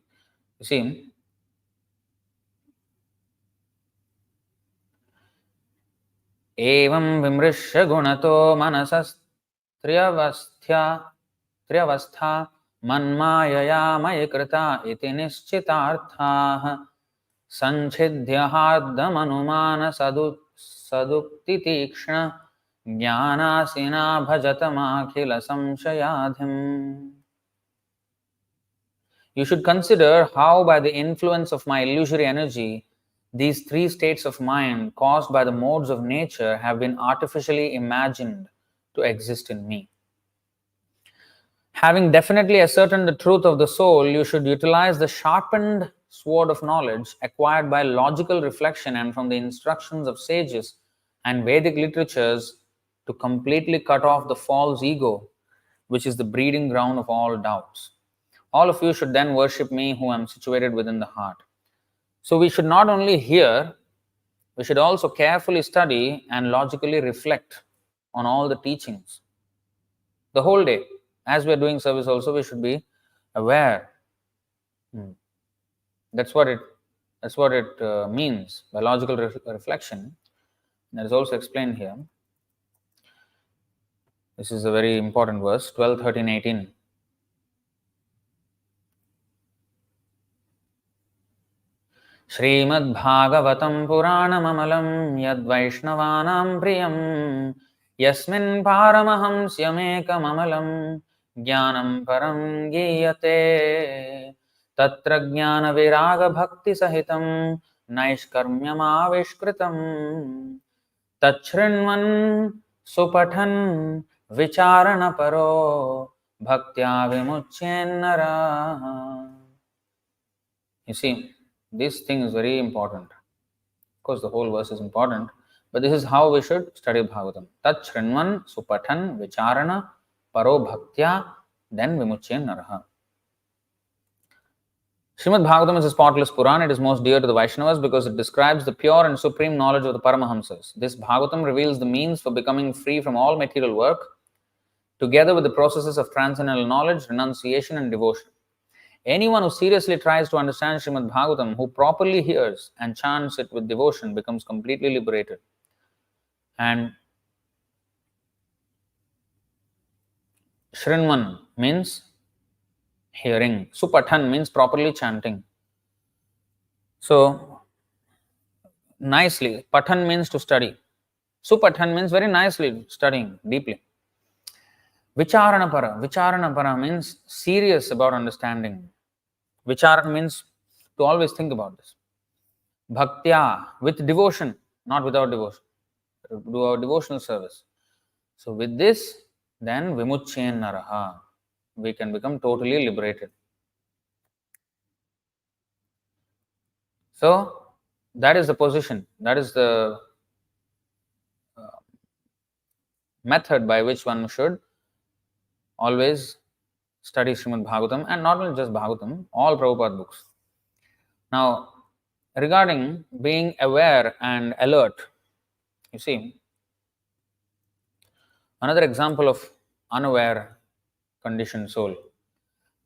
You see, एवं विमृश्य गुणतो मनसस्त्र्यवस्था मन्मायया मयि कृता इति निश्चितार्थाः संच्छिद्यहार्दमनुमान सदुक्तितीक्ष्ण ज्ञानासिना भजतमाखिल संशयाधिम्. You should consider how by the influence of my illusory energy these three states of mind caused by the modes of nature have been artificially imagined to exist in me. Having definitely ascertained the truth of the soul, you should utilize the sharpened sword of knowledge acquired by logical reflection and from the instructions of sages and Vedic literatures to completely cut off the false ego, which is the breeding ground of all doubts. All of you should then worship me who am situated within the heart. So we should not only hear, we should also carefully study and logically reflect on all the teachings. The whole day, as we are doing service also, we should be aware. That's what it means by logical reflection. That is also explained here. This is a very important verse, 12, 13, 18. श्रीमद्भागवतं पुराणममलं यद्वैष्णवानां प्रियं यस्मिन् पारमहंस्यमेकममलं ज्ञानं परं गीयते तत्र ज्ञानविरागभक्तिसहितं नैष्कर्म्यमाविष्कृतं तच्छृण्वन् सुपठन् विचारणपरो भक्त्या विमुच्येन्नरः. You see, this thing is very important. Of course, the whole verse is important, but this is how we should study Bhagavatam. Tat shrinvan supathan vicharana paro bhaktya then vimuchyen naraha. Srimad Bhagavatam is a spotless Puran. It is most dear to the Vaishnavas because it describes the pure and supreme knowledge of the Paramahamsas. This Bhagavatam reveals the means for becoming free from all material work, together with the processes of transcendental knowledge, renunciation, and devotion. Anyone who seriously tries to understand Srimad Bhagavatam, who properly hears and chants it with devotion, becomes completely liberated. And Shrinvan means hearing. Supathan means properly chanting. So, nicely. Pathan means to study. Supathan means very nicely studying deeply. Vicharanapara. Vicharanapara means serious about understanding. Vicharana means to always think about this. Bhaktya, with devotion, not without devotion. Do our devotional service. So with this, then vimuchyen naraha, we can become totally liberated. So that is the position, that is the method by which one should always study Srimad Bhagavatam, and not only just Bhagavatam, all Prabhupada books. Now, regarding being aware and alert, you see, another example of unaware conditioned soul.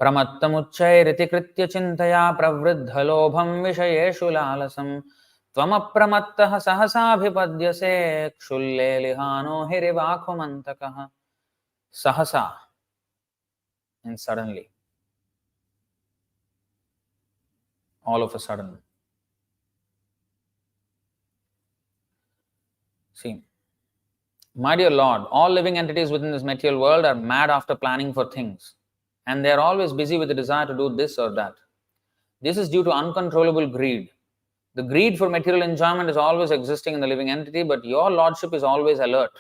Pramattam kritya chintaya pravriddhalobham vishayeshu lalasam tvamapramattah sahasabhipadyase kshulle lihano hirivakhumantakah. Sahasa and suddenly, all of a sudden. See, My dear Lord, all living entities within this material world are mad after planning for things, and they are always busy with the desire to do this or that. This is due to uncontrollable greed. The greed for material enjoyment is always existing in the living entity, but your Lordship is always alert.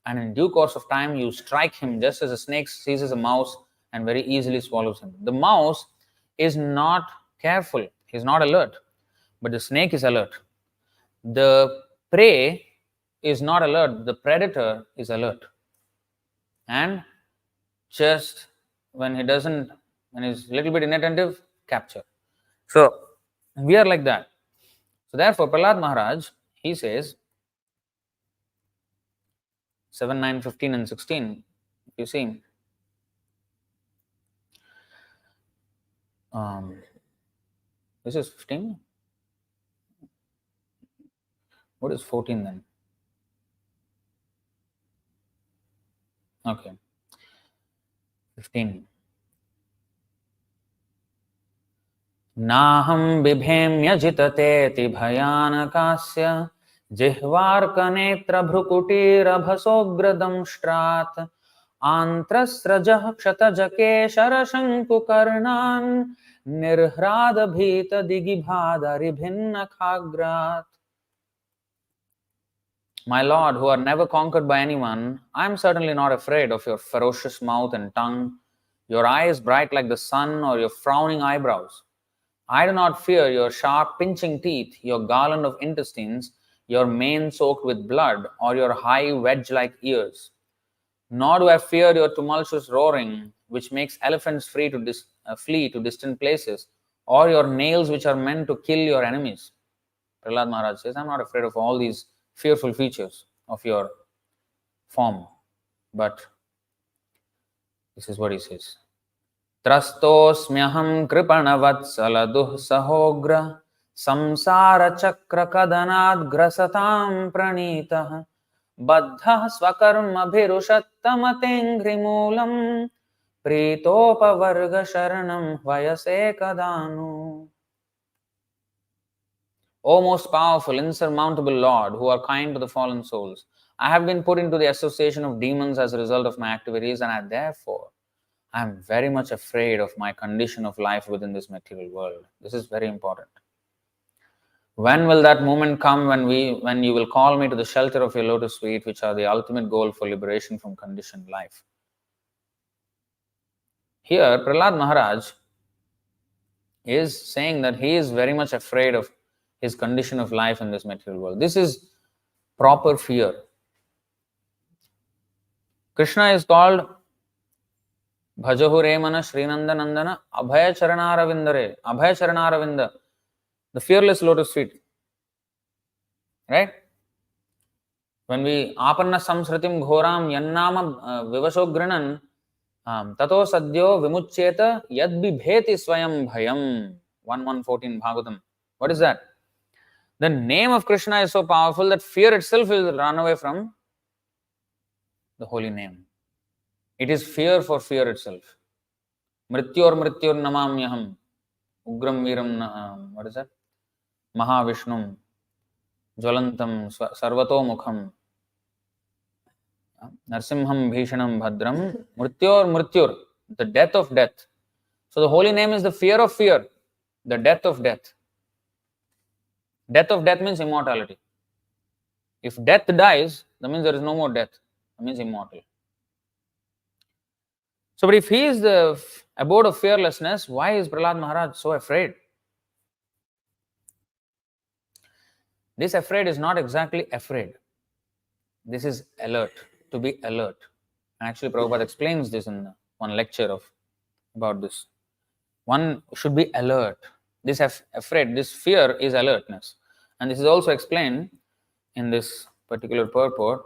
And in due course of time, you strike him just as a snake seizes a mouse and very easily swallows him. The mouse is not careful, he's not alert, but the snake is alert. The prey is not alert, the predator is alert. And just when he's a little bit inattentive, capture. So we are like that. So therefore, Prahlad Maharaj, he says, 7, 9, 15 and 16, if you see, this is 15. What is 14 then? Okay. 15. Naham bibhemya jitate bhayanakasya jihvarkanetra bhrukutira bhasogradam shtrat antrasrajah kshatajake shanku karnan nirhrada bhita digibhada ribhinna khagrat. My Lord, who are never conquered by anyone, I am certainly not afraid of your ferocious mouth and tongue, your eyes bright like the sun, or your frowning eyebrows. I do not fear your sharp pinching teeth, your garland of intestines, your mane soaked with blood, or your high wedge-like ears. Nor do I fear your tumultuous roaring, which makes elephants flee to distant places, or your nails which are meant to kill your enemies. Prahlad Maharaj says, I am not afraid of all these fearful features of your form. But this is what he says. Trastosmyaham kripanavatsaladuh sahogra samsara chakra kadanad grasatam pranitah baddha swakarma bhirushattamate pritopavarga sharanam vayase kadanu. O most powerful, insurmountable Lord, who are kind to the fallen souls, I have been put into the association of demons as a result of my activities, and I am very much afraid of my condition of life within this material world. This is very important. When will that moment come when you will call me to the shelter of your lotus feet, which are the ultimate goal for liberation from conditioned life? Here, Prahlad Maharaj is saying that he is very much afraid of his condition of life in this material world. This is proper fear. Krishna is called Bhajahu Remana Srinanda Nandana Abhaya Charanaravindare. Abhaya Charanaravinda, the fearless lotus feet. Right? When we Apanna Samsritim Ghoram Yannama Vivashogrinan Tato Sadyo Vimuccheta Yadbibheti Swayam Bhayam. 1:114 Bhagavatam. What is that? The name of Krishna is so powerful that fear itself will run away from the holy name. It is fear for fear itself. Mrityor namamyaham. Ugram viram, what is that? Mahavishnum. Jwalantam sarvato mukham. Narsimham bhishanam bhadram. Mrityur. The death of death. So the holy name is the fear of fear. The death of death. Death of death means immortality. If death dies, that means there is no more death. That means immortal. So, but if he is the abode of fearlessness, why is Prahlad Maharaj so afraid? This afraid is not exactly afraid. This is alert, to be alert. And actually, Prabhupada explains this in one lecture about this. One should be alert. This afraid, this fear is alertness. And this is also explained in this particular purport.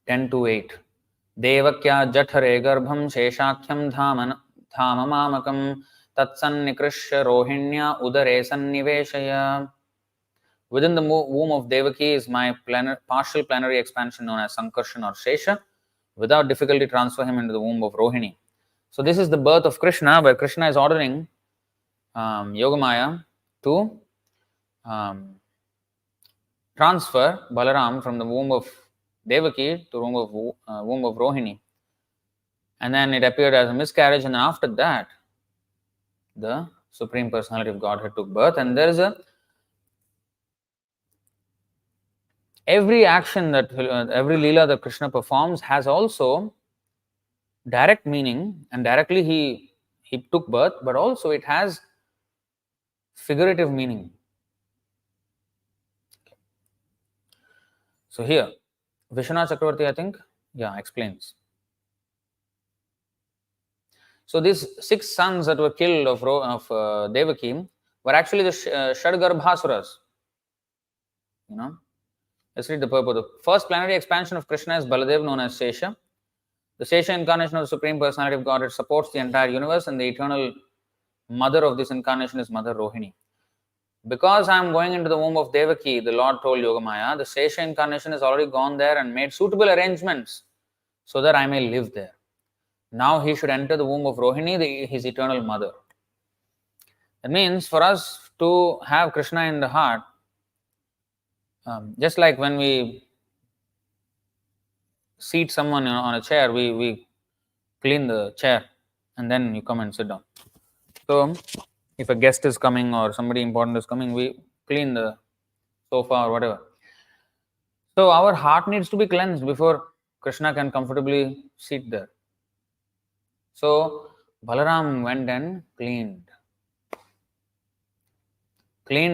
Ten to 8. Devakya jathare garbham sheshakhyam dhamamamakam tatsannikrishya rohinya udare sanniveshaya. Within the womb of Devaki is my partial plenary expansion known as Sankarshan or Shesha. Without difficulty transfer him into the womb of Rohini. So this is the birth of Krishna, where Krishna is ordering Yogamaya to um, transfer Balaram from the womb of Devaki to womb of Rohini, and then it appeared as a miscarriage, and then after that, the Supreme Personality of Godhead took birth, and there is a every action that every Leela that Krishna performs has also direct meaning, and directly he took birth, but also it has figurative meaning. So here, Vishwanath Chakravarti, I think, explains. So these 6 sons that were killed of Devaki were actually the Shadgarbhasuras. Let's read the purport. The first planetary expansion of Krishna is Baladev, known as Sesha. The Sesha incarnation of the Supreme Personality of Godhead supports the entire universe, and the eternal mother of this incarnation is Mother Rohini. Because I am going into the womb of Devaki, the Lord told Yogamaya, the Sesha incarnation has already gone there and made suitable arrangements so that I may live there. Now he should enter the womb of Rohini, his eternal mother. That means for us to have Krishna in the heart, just like when we seat someone on a chair, we clean the chair and then you come and sit down. So if a guest is coming or somebody important is coming, we clean the sofa or whatever. So our heart needs to be cleansed before Krishna can comfortably sit there. So Balaram went and cleaned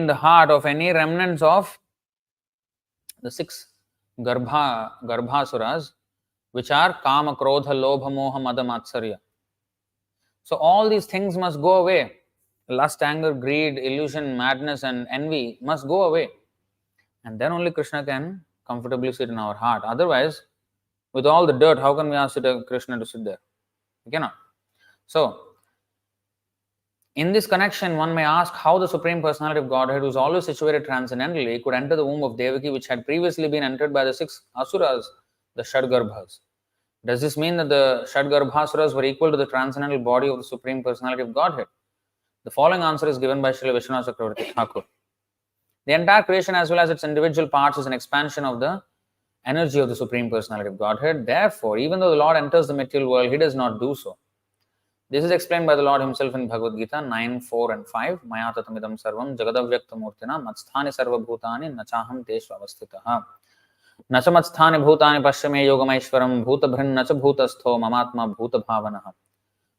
the heart of any remnants of the 6 Garbhasuras, which are Kama, Krodha, Lobha, Moha, Mada, Matsarya. So all these things must go away. Lust, anger, greed, illusion, madness and envy must go away. And then only Krishna can comfortably sit in our heart. Otherwise, with all the dirt, how can we ask Krishna to sit there? We cannot. So, in this connection, one may ask how the Supreme Personality of Godhead, who is always situated transcendently, could enter the womb of Devaki, which had previously been entered by the 6 Asuras, the Shadgarbhas. Does this mean that the Shadgarbhasuras were equal to the transcendental body of the Supreme Personality of Godhead? The following answer is given by Srila Vishwanath Chakravarti Thakur. The entire creation, as well as its individual parts, is an expansion of the energy of the Supreme Personality of Godhead. Therefore, even though the Lord enters the material world, he does not do so. This is explained by the Lord himself in Bhagavad Gita 9, 4 and 5. Maya tatamidam sarvam jagadavyakta murtina matsthani sarva bhutani nachaham teshu avasthitaha. Nacha matsthani bhutani pashyame yogamaishwaram bhutabhrin nacha bhutastho mamatma bhutabhavanaha.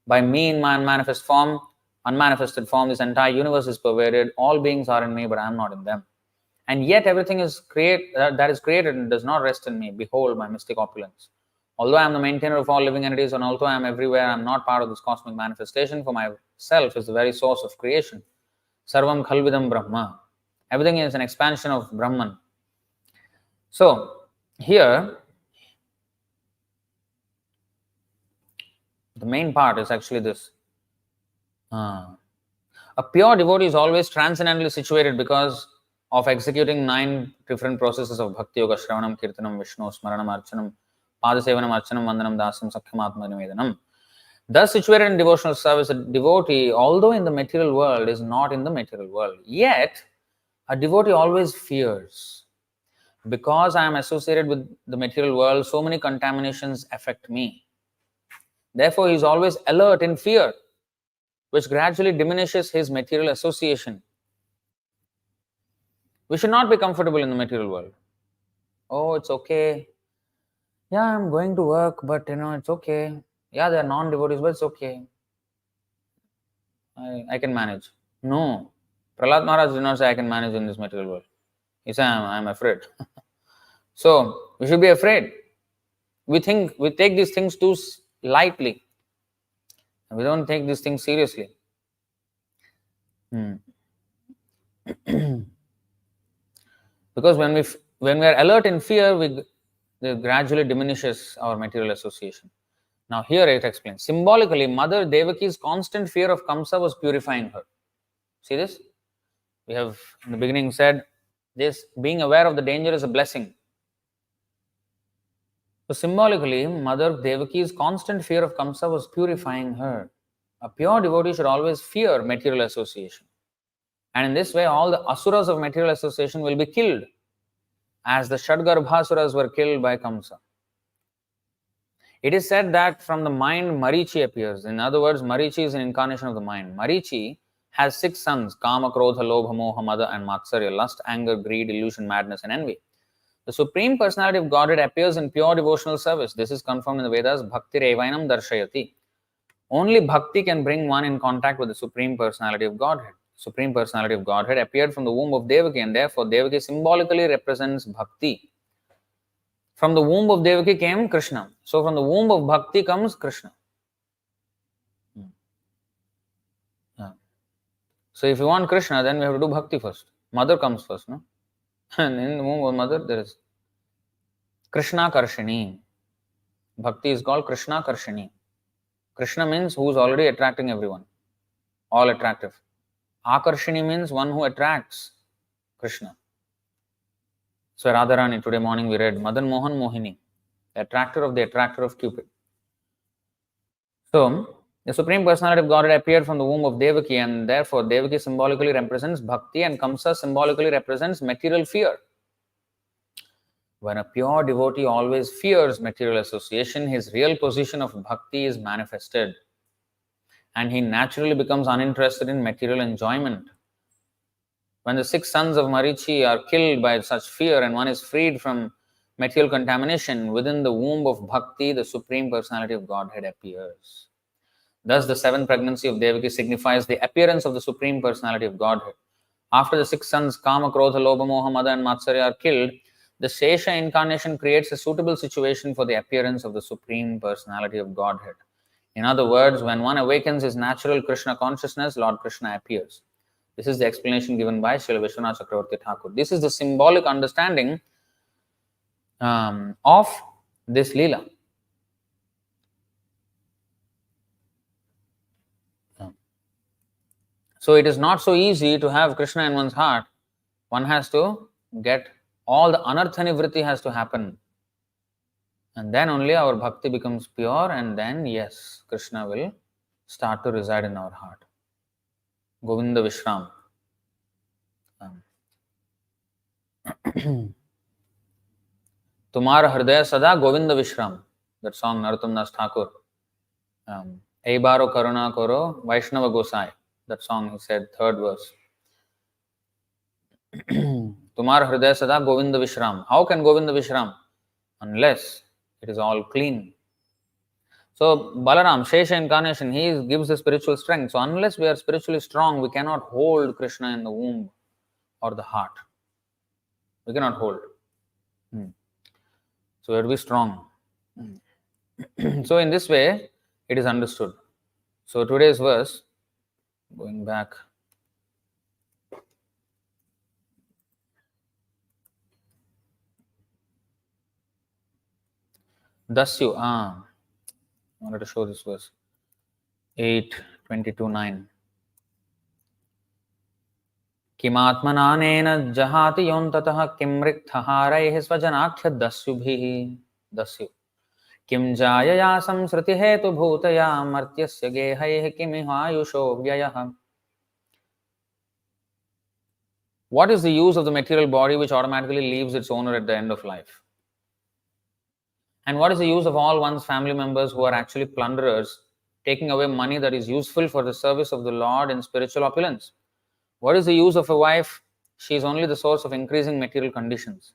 By me in my unmanifested form, this entire universe is pervaded. All beings are in me, but I am not in them. And yet everything is that is created and does not rest in me. Behold my mystic opulence. Although I am the maintainer of all living entities, and although I am everywhere, I am not part of this cosmic manifestation, for myself is the very source of creation. Sarvam khalvidam Brahma. Everything is an expansion of Brahman. So, here, the main part is actually this. A pure devotee is always transcendently situated because of executing 9 different processes of Bhakti Yoga, Shravanam, Kirtanam, Vishnu, Smaranam, Archanam, Padasevanam, Archanam, Vandanam, Dasam, Sakhyamatma, Nivedanam. Thus situated in devotional service, a devotee, although in the material world, is not in the material world. Yet, a devotee always fears. Because I am associated with the material world, so many contaminations affect me. Therefore, he is always alert in fear, which gradually diminishes his material association. We should not be comfortable in the material world. Oh, it's okay. Yeah, I'm going to work, but it's okay. Yeah, they are non-devotees, but it's okay. I can manage. No. Prahlad Maharaj did not say I can manage in this material world. He said I'm afraid. So, we should be afraid. We take these things too lightly. We don't take these things seriously. Because when we are alert in fear, it gradually diminishes our material association. Now here it explains. Symbolically, Mother Devaki's constant fear of Kamsa was purifying her. See this? We have in the beginning said this, being aware of the danger is a blessing. So symbolically, Mother Devaki's constant fear of Kamsa was purifying her. A pure devotee should always fear material association. And in this way, all the asuras of material association will be killed, as the Shadgarbhasuras were killed by Kamsa. It is said that from the mind Marichi appears. In other words, Marichi is an incarnation of the mind. Marichi has 6 sons: Kama, Krodha, Lobha, Moha, Mada, and Matsarya: lust, anger, greed, illusion, madness, and envy. The Supreme Personality of Godhead appears in pure devotional service. This is confirmed in the Vedas. Bhakti Revainam Darshayati. Only bhakti can bring one in contact with the Supreme Personality of Godhead. Supreme Personality of Godhead appeared from the womb of Devaki, and therefore Devaki symbolically represents bhakti. From the womb of Devaki came Krishna. So from the womb of bhakti comes Krishna. Yeah. So if you want Krishna, then we have to do bhakti first. Mother comes first, no? And in the womb of mother, there is Krishna Karshini. Bhakti is called Krishna Karshini. Krishna means who is already attracting everyone. All attractive. Akarshini means one who attracts Krishna. So Radharani, today morning we read Madan Mohan Mohini, the attractor of Cupid. So the Supreme Personality of Godhead appeared from the womb of Devaki, and therefore Devaki symbolically represents bhakti and Kamsa symbolically represents material fear. When a pure devotee always fears material association, his real position of bhakti is manifested, and he naturally becomes uninterested in material enjoyment. When the 6 sons of Marichi are killed by such fear and one is freed from material contamination, within the womb of bhakti, the Supreme Personality of Godhead appears. Thus, the 7th pregnancy of Devaki signifies the appearance of the Supreme Personality of Godhead. After the 6 sons, Kama, Krodha, Lobha, Moha, Mada, and Matsarya are killed, the Shesha incarnation creates a suitable situation for the appearance of the Supreme Personality of Godhead. In other words, when one awakens his natural Krishna consciousness, Lord Krishna appears. This is the explanation given by Srila Vishwanath Chakravarti Thakur. This is the symbolic understanding of this Leela. So it is not so easy to have Krishna in one's heart. One has to get all the anarthani vritti has to happen. And then only our bhakti becomes pure, and then yes, Krishna will start to reside in our heart. Govinda Vishram. Tumhara Hridaya Sada Govinda Vishram. That song Narottam Das Thakur. Eibaro Karuna Koro Vaishnava Gosai. That song he said, 3rd verse. Tumhara Hridaya Sada Govinda Vishram. How can Govinda Vishram? Unless it is all clean. So Balaram, Shesha incarnation, he gives the spiritual strength. So unless we are spiritually strong, we cannot hold Krishna in the womb or the heart. We cannot hold. So we have to be strong. So in this way, it is understood. So today's verse, going back. Dasyu, I wanted to show this verse. 8:22-9. Kimatmananena jahati yontatah kimrikthaharaihi svajanakya dasyubhihi. Dasyu. Kim jayaya samsriti hetu bhutaya martyasya gehaihi kimihayusho vyayah. What is the use of the material body which automatically leaves its owner at the end of life? And what is the use of all one's family members who are actually plunderers, taking away money that is useful for the service of the Lord in spiritual opulence? What is the use of a wife? She is only the source of increasing material conditions.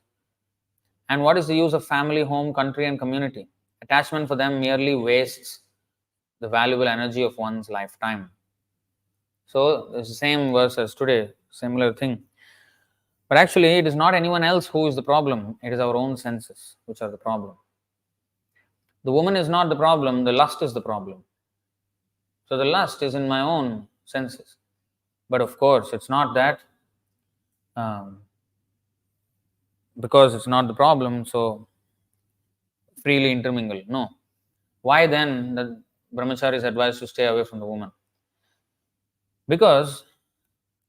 And what is the use of family, home, country, and community? Attachment for them merely wastes the valuable energy of one's lifetime. So it's the same verse as today, similar thing. But actually, it is not anyone else who is the problem. It is our own senses which are the problem. The woman is not the problem, the lust is the problem. So the lust is in my own senses. But of course, it's not that because it's not the problem, so freely intermingle. No. Why then the brahmachari is advised to stay away from the woman? Because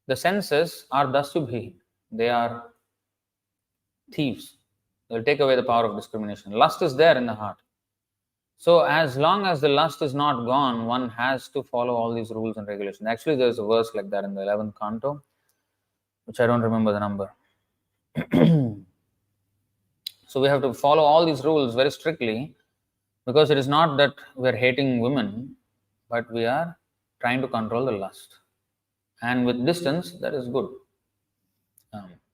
the senses are dasyubhi. They are thieves. They will take away the power of discrimination. Lust is there in the heart. So as long as the lust is not gone, one has to follow all these rules and regulations. Actually, there's a verse like that in the 11th canto. which I don't remember the number. So we have to follow all these rules very strictly, because it is not that we are hating women, but we are trying to control the lust. And with distance, that is good.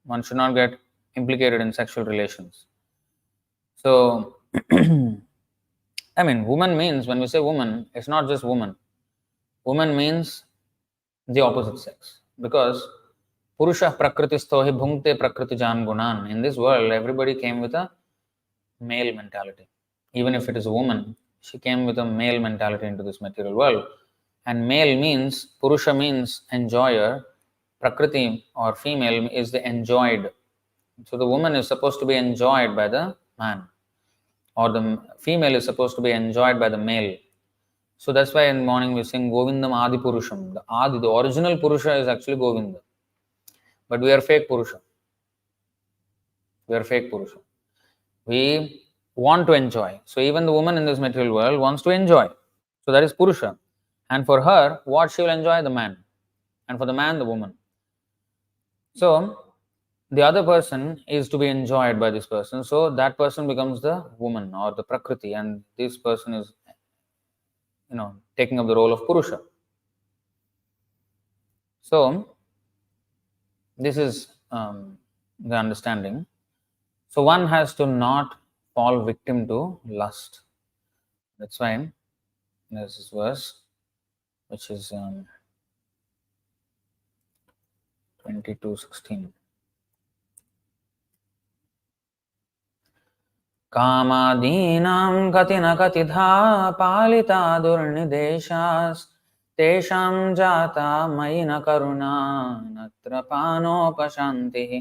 One should not get implicated in sexual relations. So, I mean, woman means, when we say woman, it's not just woman. Woman means the opposite sex. Because Purusha Prakritisto hi bhunkte Prakritijan Gunan. In this world, everybody came with a male mentality. Even if it is a woman, she came with a male mentality into this material world. And male means, Purusha means enjoyer, Prakriti or female is the enjoyed. So the woman is supposed to be enjoyed by the man, or the female is supposed to be enjoyed by the male. So that's why in the morning we sing Govindam Adi Purusham. The original Purusha is actually Govinda. But we are fake Purusha. We are fake Purusha. We want to enjoy. So even the woman in this material world wants to enjoy. So that is Purusha. And for her, what she will enjoy? The man. And for the man, the woman. So the other person is to be enjoyed by this person. So that person becomes the woman or the Prakriti. And this person is, taking up the role of Purusha. So this is the understanding. So one has to not fall victim to lust. That's why there's this verse, which is 22:16. कामादीनां कति न कतिधा पालिता दुर्निदेशास् तेषां जाता मयि न करुणा नत्र पानोपशान्तिः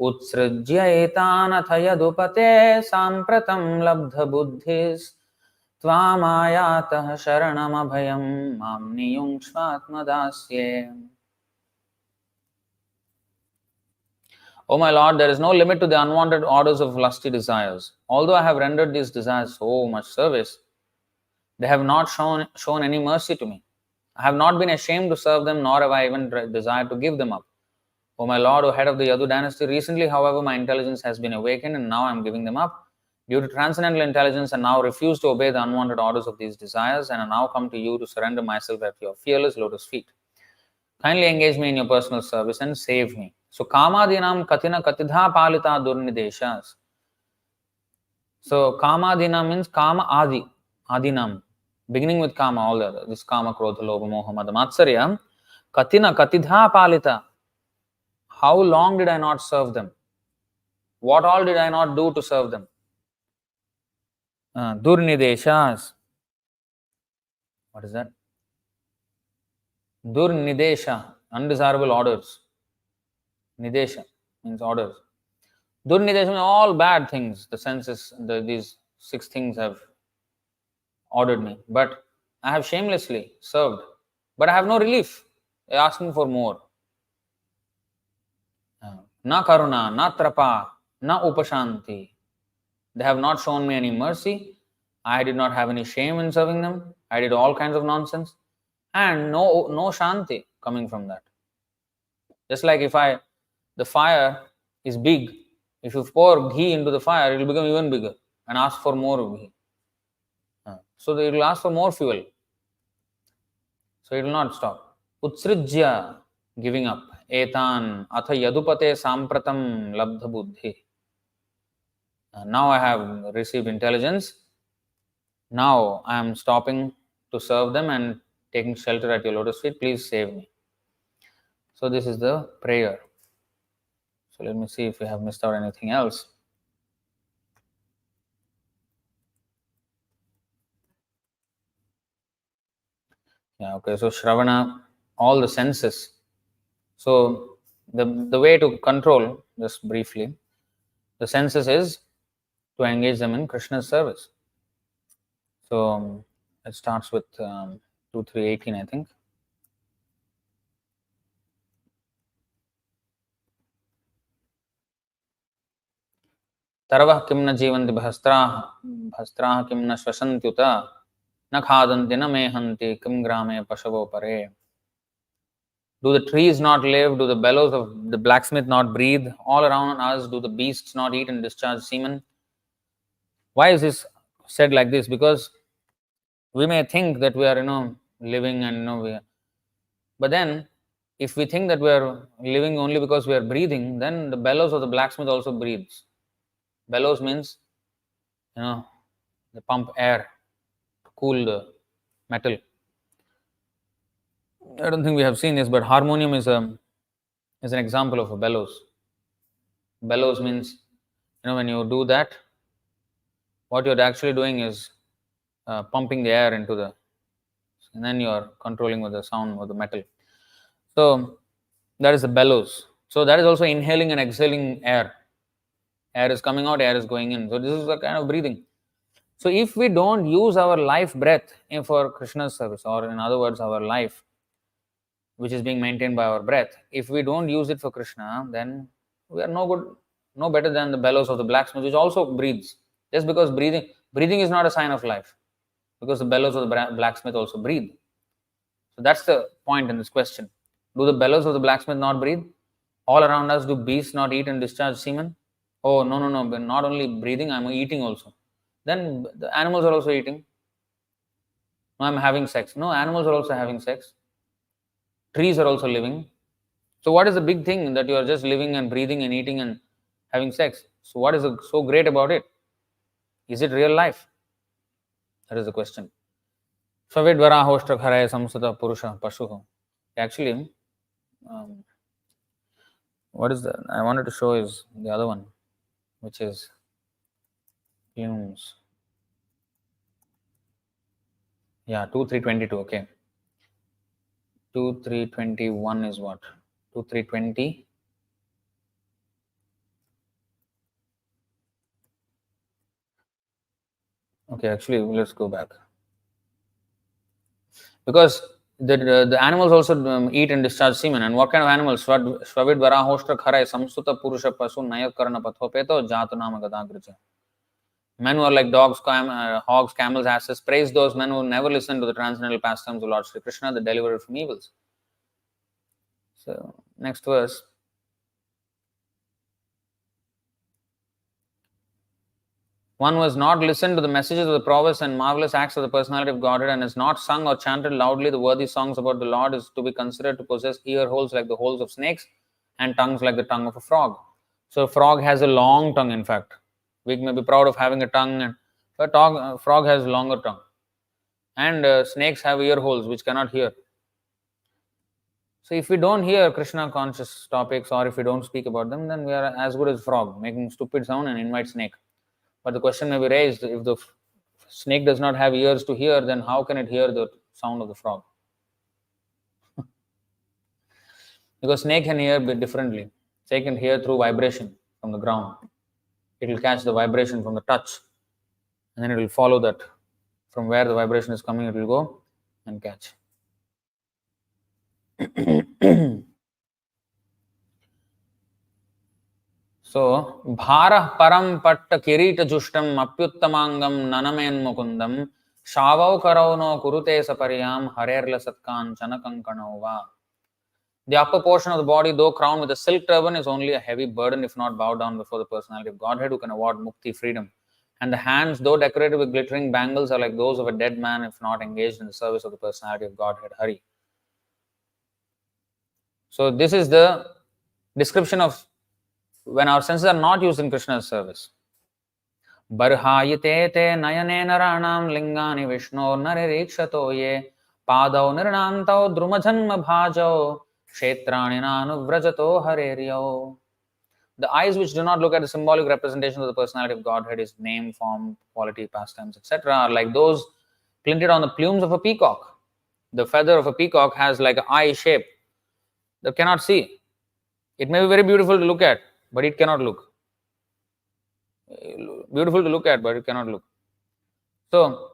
उत्सृज्य एतानथ यदुपते साम्प्रतं लब्धबुद्धिस्त्वामायातः शरणमभयं मां नियुङ्क्ष्वात्मदास्ये. O my Lord, there is no limit to the unwanted orders of lusty desires. Although I have rendered these desires so much service, they have not shown any mercy to me. I have not been ashamed to serve them, nor have I even desired to give them up. O my Lord, O head of the Yadu dynasty, recently, however, my intelligence has been awakened, and now I am giving them up. Due to transcendental intelligence, I now refuse to obey the unwanted orders of these desires, and I now come to you to surrender myself at your fearless lotus feet. Kindly engage me in your personal service and save me. So, Kamadinam Katina Katidha Palita Durnideshas. So, Kamadina means Kama Adi, Adinam, beginning with Kama, all the other. This Kama, Krodha, Lobha, Moha, Mada, Matsarya. Katina Katidha Palita. How long did I not serve them? What all did I not do to serve them? Durnideshas. What is that? Durnidesha, undesirable orders. Nidesha means orders. Durnidesha means all bad things. The senses, these 6 things have ordered me. But I have shamelessly served. But I have no relief. They are asking for more. Na karuna, na trapa, na upashanti. They have not shown me any mercy. I did not have any shame in serving them. I did all kinds of nonsense. And no shanti coming from that. Just like if the fire is big, if you pour ghee into the fire, it will become even bigger and ask for more ghee. So it will ask for more fuel. So it will not stop. Utsrijya, giving up. Etan atha yadupate sampratam labdha buddhi. Now I have received intelligence. Now I am stopping to serve them and taking shelter at your lotus feet. Please save me. So this is the prayer. So let me see if we have missed out anything else. Yeah, okay. So Shravana, all the senses. So the way to control, just briefly, the senses is to engage them in Krishna's service. So it starts with 2-3-18, I think. तरवः किं न जीवन्ति भस्त्राः किं न श्वसन्त्युत न खादन्ति न मेहन्ति किं ग्रामे पशवो परे. Do the trees not live? Do the bellows of the blacksmith not breathe? All around us, do the beasts not eat and discharge semen? Why is this said like this? Because we may think that we are, living and, but then if we think that we are living only because we are breathing, then the bellows of the blacksmith also breathes. Bellows means, they pump air to cool the metal. I don't think we have seen this, but harmonium is an example of a bellows. Bellows means, when you do that, what you're actually doing is pumping the air into and then you're controlling with the sound of the metal. So that is the bellows. So that is also inhaling and exhaling air. Air is coming out, air is going in. So this is a kind of breathing. So if we don't use our life breath for Krishna's service, or in other words, our life, which is being maintained by our breath, if we don't use it for Krishna, then we are no good, no better than the bellows of the blacksmith, which also breathes. Just because breathing is not a sign of life, because the bellows of the blacksmith also breathe. So that's the point in this question. Do the bellows of the blacksmith not breathe? All around us, do beasts not eat and discharge semen? Oh, no, but not only breathing, I'm eating also. Then the animals are also eating. No, I'm having sex. No, animals are also having sex. Trees are also living. So what is the big thing that you are just living and breathing and eating and having sex? So what is so great about it? Is it real life? That is the question. Svavidvara hoshtra kharaya samsata purusha pashuho. Actually, what is that? I wanted to show is the other one, which is fumes. Yeah, 2322. Okay. 2321 is what? 2320. Okay, actually, let's go back. Because the animals also eat and discharge semen. And what kind of animals? Shvavid varahostra kharai samsuta purusha pasu nayat karna pathopeto jatu nama gadagrija. Men who are like dogs, hogs, camels, asses, praise those men who never listen to the transcendental pastimes of Lord Sri Krishna, the deliverer from evils. So, next verse. One who has not listened to the messages of the prowess and marvelous acts of the personality of Godhead and has not sung or chanted loudly the worthy songs about the Lord is to be considered to possess ear holes like the holes of snakes and tongues like the tongue of a frog. So a frog has a long tongue, in fact. We may be proud of having a tongue, and a frog has a longer tongue. And snakes have ear holes which cannot hear. So if we don't hear Krishna conscious topics, or if we don't speak about them, then we are as good as frog, making stupid sound and invite snake. But the question may be raised, if the snake does not have ears to hear, then how can it hear the sound of the frog? Because snake can hear a bit differently. Snake can hear through vibration from the ground. It will catch the vibration from the touch, and then it will follow that. From where the vibration is coming, it will go and catch. So, bhara param patta kirita jushtam apyuttamangam nanamen mukundam shavau karauno kurute sapariyam harerla satkan chanakankanova. The upper portion of the body, though crowned with a silk turban, is only a heavy burden if not bowed down before the personality of Godhead, who can award mukti, freedom. And the hands, though decorated with glittering bangles, are like those of a dead man if not engaged in the service of the personality of Godhead, Hari. So this is the description of when our senses are not used in Krishna's service. Barhayite te nayane naranam lingani vishno naririkshato ye padau nirnantau drumajanma bhajau kshetrani nanu vrajato hareryo. The eyes which do not look at the symbolic representation of the personality of Godhead, his name, form, quality, pastimes, etc., are like those printed on the plumes of a peacock. The feather of a peacock has like an eye shape that cannot see. It may be very beautiful to look at, but it cannot look. Beautiful to look at, but it cannot look. So,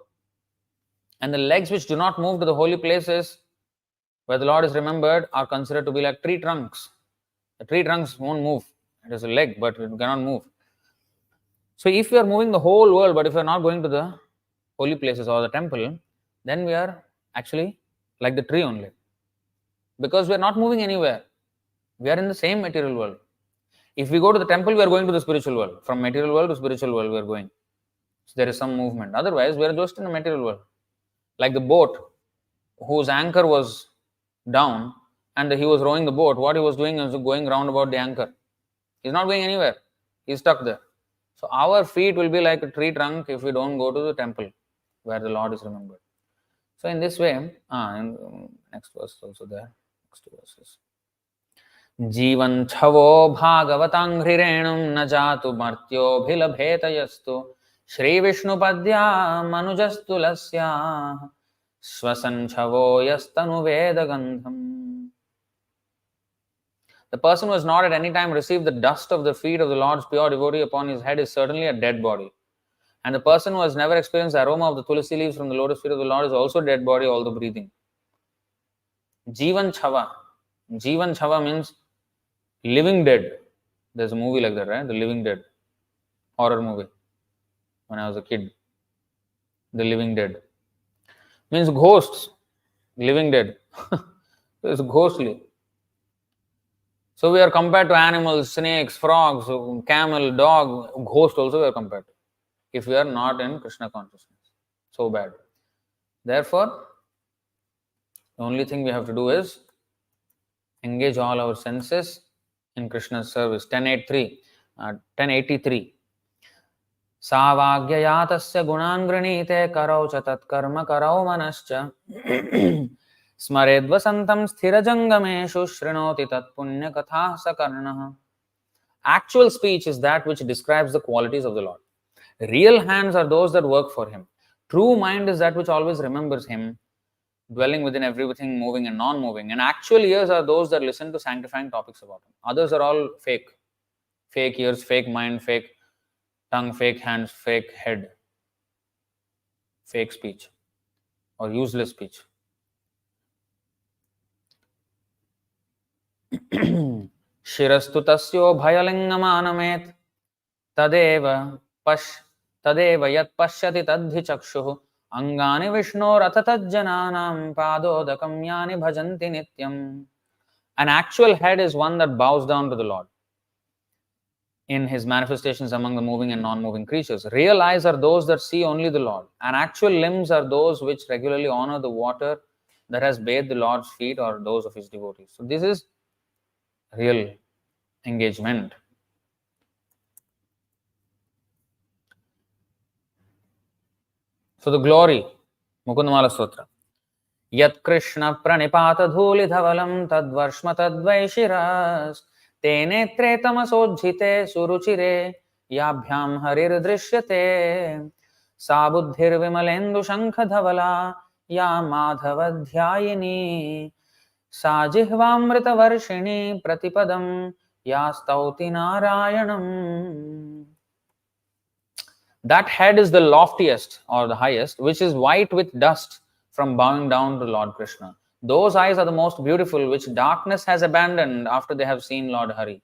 and the legs which do not move to the holy places where the Lord is remembered are considered to be like tree trunks. The tree trunks won't move. It is a leg, but it cannot move. So if we are moving the whole world, but if we are not going to the holy places or the temple, then we are actually like the tree only. because we are not moving anywhere. We are in the same material world. If we go to the temple, we are going to the spiritual world. From material world to spiritual world, we are going. So there is some movement. Otherwise, we are just in the material world. Like the boat whose anchor was down and he was rowing the boat, what he was doing was going round about the anchor. He's not going anywhere. He's stuck there. So our feet will be like a tree trunk if we don't go to the temple where the Lord is remembered. So in this way, next verse also there. Next two verses. जीवन छवो भागवतांघ्रिरेणुं न जातु मर्त्योऽभिलभेत यस्तु श्रीविष्णुपद्या मनुजस्तुलस्याः स्वसंछवो यस्तनुवेदगन्धम्. The person who has not at any time received the dust of the feet of the Lord's pure devotee upon his head is certainly a dead body. And the person who has never experienced the aroma of the tulsi leaves from the lotus feet of the Lord is also a dead body, although breathing. Jivan Chava. Jivan Chava means living dead. There's a movie like that, right? The Living Dead. Horror movie. When I was a kid. The Living Dead. Means ghosts. Living dead. It's ghostly. So we are compared to animals, snakes, frogs, camel, dog, ghost also we are compared to. If we are not in Krishna consciousness. So bad. Therefore, the only thing we have to do is engage all our senses in Krishna's service. 1083. Savagyaya tasya gunan granite karau cha tat karma karau manascha smaredva santam sthira jangameshu shrinoti tat punya katha sakarnaha. Actual speech is that which describes the qualities of the Lord. Real hands are those that work for him. True mind is that which always remembers him, dwelling within everything, moving and non-moving. And actual ears are those that listen to sanctifying topics about him. Others are all fake. Fake ears, fake mind, fake tongue, fake hands, fake head. Fake speech or useless speech. Shirastu tasyo bhayalingamanamet tadeva yat pashyati tadhi chakshuh angani vishno ratatajjananam padodakam yani bhajanti nityam. An actual head is one that bows down to the Lord in his manifestations among the moving and non-moving creatures. Real eyes are those that see only the Lord, and actual limbs are those which regularly honor the water that has bathed the Lord's feet or those of his devotees. So this is real engagement. So the glory, Mukundamala Sutra. Yat Krishna pranipata dhuli dhavalam tadvarshma tadvaishiras tene tretamasojjite suruchire yabhyam harir drishyate sa buddhir vimalendu shankha dhavala ya madhavadhyayini sa jihvamrita varshini pratipadam ya stauti narayanam. That head is the loftiest or the highest, which is white with dust from bowing down to Lord Krishna. Those eyes are the most beautiful, which darkness has abandoned after they have seen Lord Hari.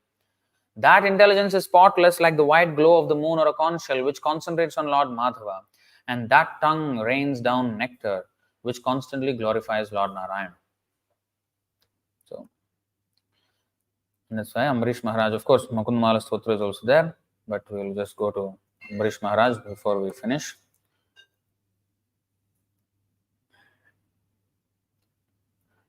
That intelligence is spotless like the white glow of the moon or a conch shell, which concentrates on Lord Madhava. And that tongue rains down nectar, which constantly glorifies Lord Narayana. So, and that's why Ambarish Maharaj, of course, Mukundamala Stotra is also there, but we'll just go to Ambarish Maharaj before we finish.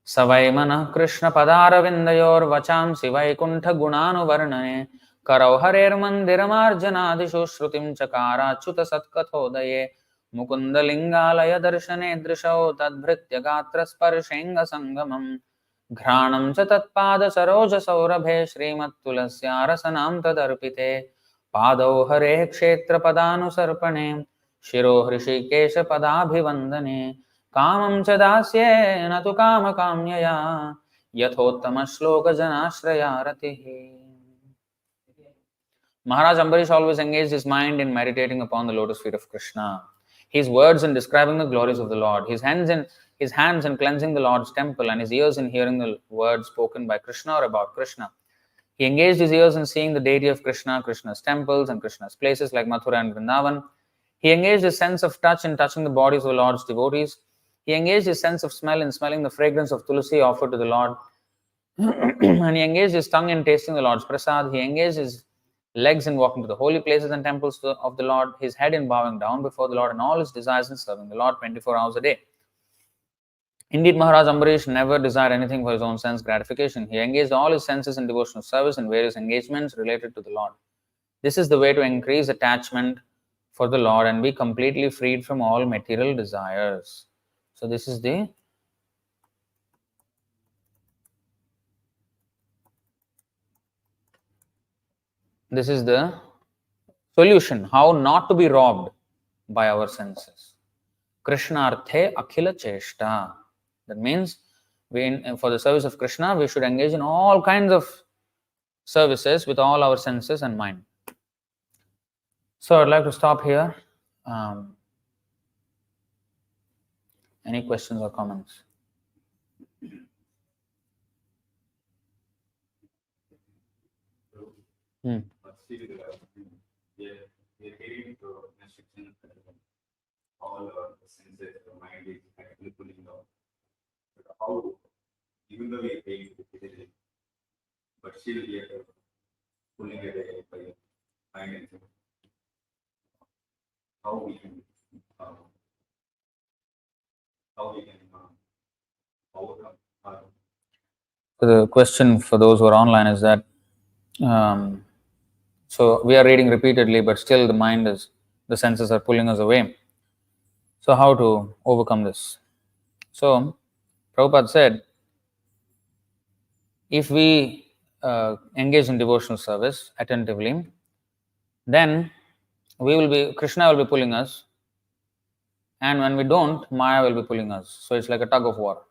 Savai Mana Krishna Padaravindayor Vachamsi Vaikuntha Gunanu Varnane Karau Harer Mandiramarjanadishu Shrutim Chakara Chuta Satkathodaye Mukunda Lingalaya Darshane Drishau Tadbhritya Gatra Sparshenga Sangamam Ghranam Cha Tatpada Saroja Saurabhe Srimat Tulasya Rasanam Tadarpite Padau Hare Kshetra Padanu Sarpane Shiro Hrishikesha Padabhivandane Kamam cha dasye na tu kama kamyaya yathottama shloka janashraya ratihi. Maharaj Ambarish always engaged his mind in meditating upon the lotus feet of Krishna. His words in describing the glories of the Lord, his hands in cleansing the Lord's temple, and his ears in hearing the words spoken by Krishna or about Krishna. He engaged his ears in seeing the deity of Krishna, Krishna's temples, and Krishna's places like Mathura and Vrindavan. He engaged his sense of touch in touching the bodies of the Lord's devotees. He engaged his sense of smell in smelling the fragrance of tulsi offered to the Lord. And he engaged his tongue in tasting the Lord's prasad. He engaged his legs in walking to the holy places and temples of the Lord, his head in bowing down before the Lord, and all his desires in serving the Lord 24 hours a day. Indeed, Maharaj Ambarish never desired anything for his own sense gratification. He engaged all his senses in devotional service and various engagements related to the Lord. This is the way to increase attachment for the Lord and be completely freed from all material desires. So this is the solution, how not to be robbed by our senses. Krishnarthe akhila cheshta. That means for the service of Krishna, we should engage in all kinds of services with all our senses and mind. So I'd like to stop here. Any questions or comments? All our senses, the mind is actually pulling down. But how, even though we are paying physically, but still we are pulling it away by mind and how we can overcome. So the question for those who are online is that so we are reading repeatedly, but still the senses are pulling us away. So how to overcome this? So Prabhupada said, if we engage in devotional service attentively, then Krishna will be pulling us, and when we don't, Maya will be pulling us. So it's like a tug of war.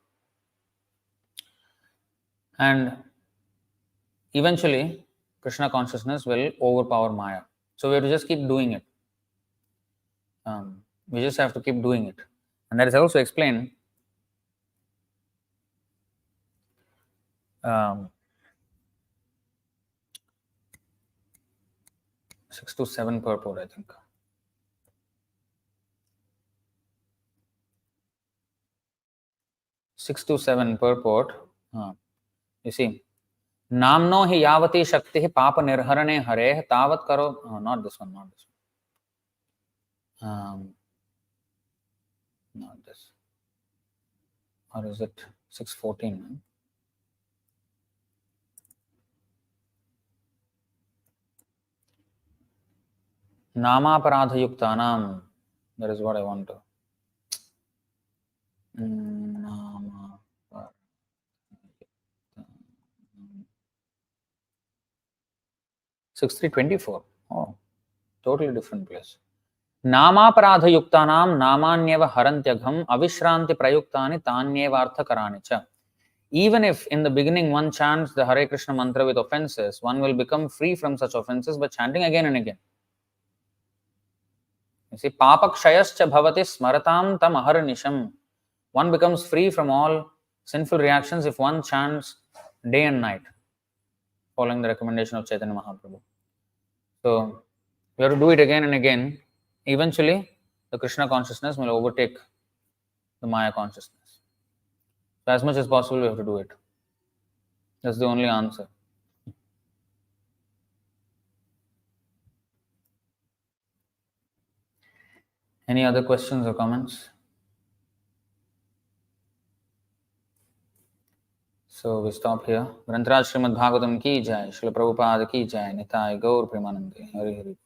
And eventually, Krishna consciousness will overpower Maya. So we have to just keep doing it. We just have to keep doing it. And that is also explained 6 to 7 purport, I think. 6 to 7 purport. You see, Namno hi yavati shakti papa nirharane hare tavat karo. Oh, not this one, not this one. Not this. Or is it 6:14? Namaparadha yuktanam. That is what I want to. 6324. Oh, totally different place. Namaparadha yuktanam namanyeva harantyagam avishranti prayuktani tanyevarthakarani cha. Even if in the beginning one chants the Hare Krishna mantra with offenses, one will become free from such offenses by chanting again and again. You see, papakshayascha bhavati smaratam tam aharanisham. One becomes free from all sinful reactions if one chants day and night, following the recommendation of Chaitanya Mahaprabhu. So, we have to do it again and again. Eventually, the Krishna consciousness will overtake the Maya consciousness. So, as much as possible, we have to do it. That's the only answer. Any other questions or comments? So we stop here. Grantaraj Srimad Bhagavatam ki jai, Srila Prabhupada ki jai, Nitai Gaur Premanande. Hari Hari.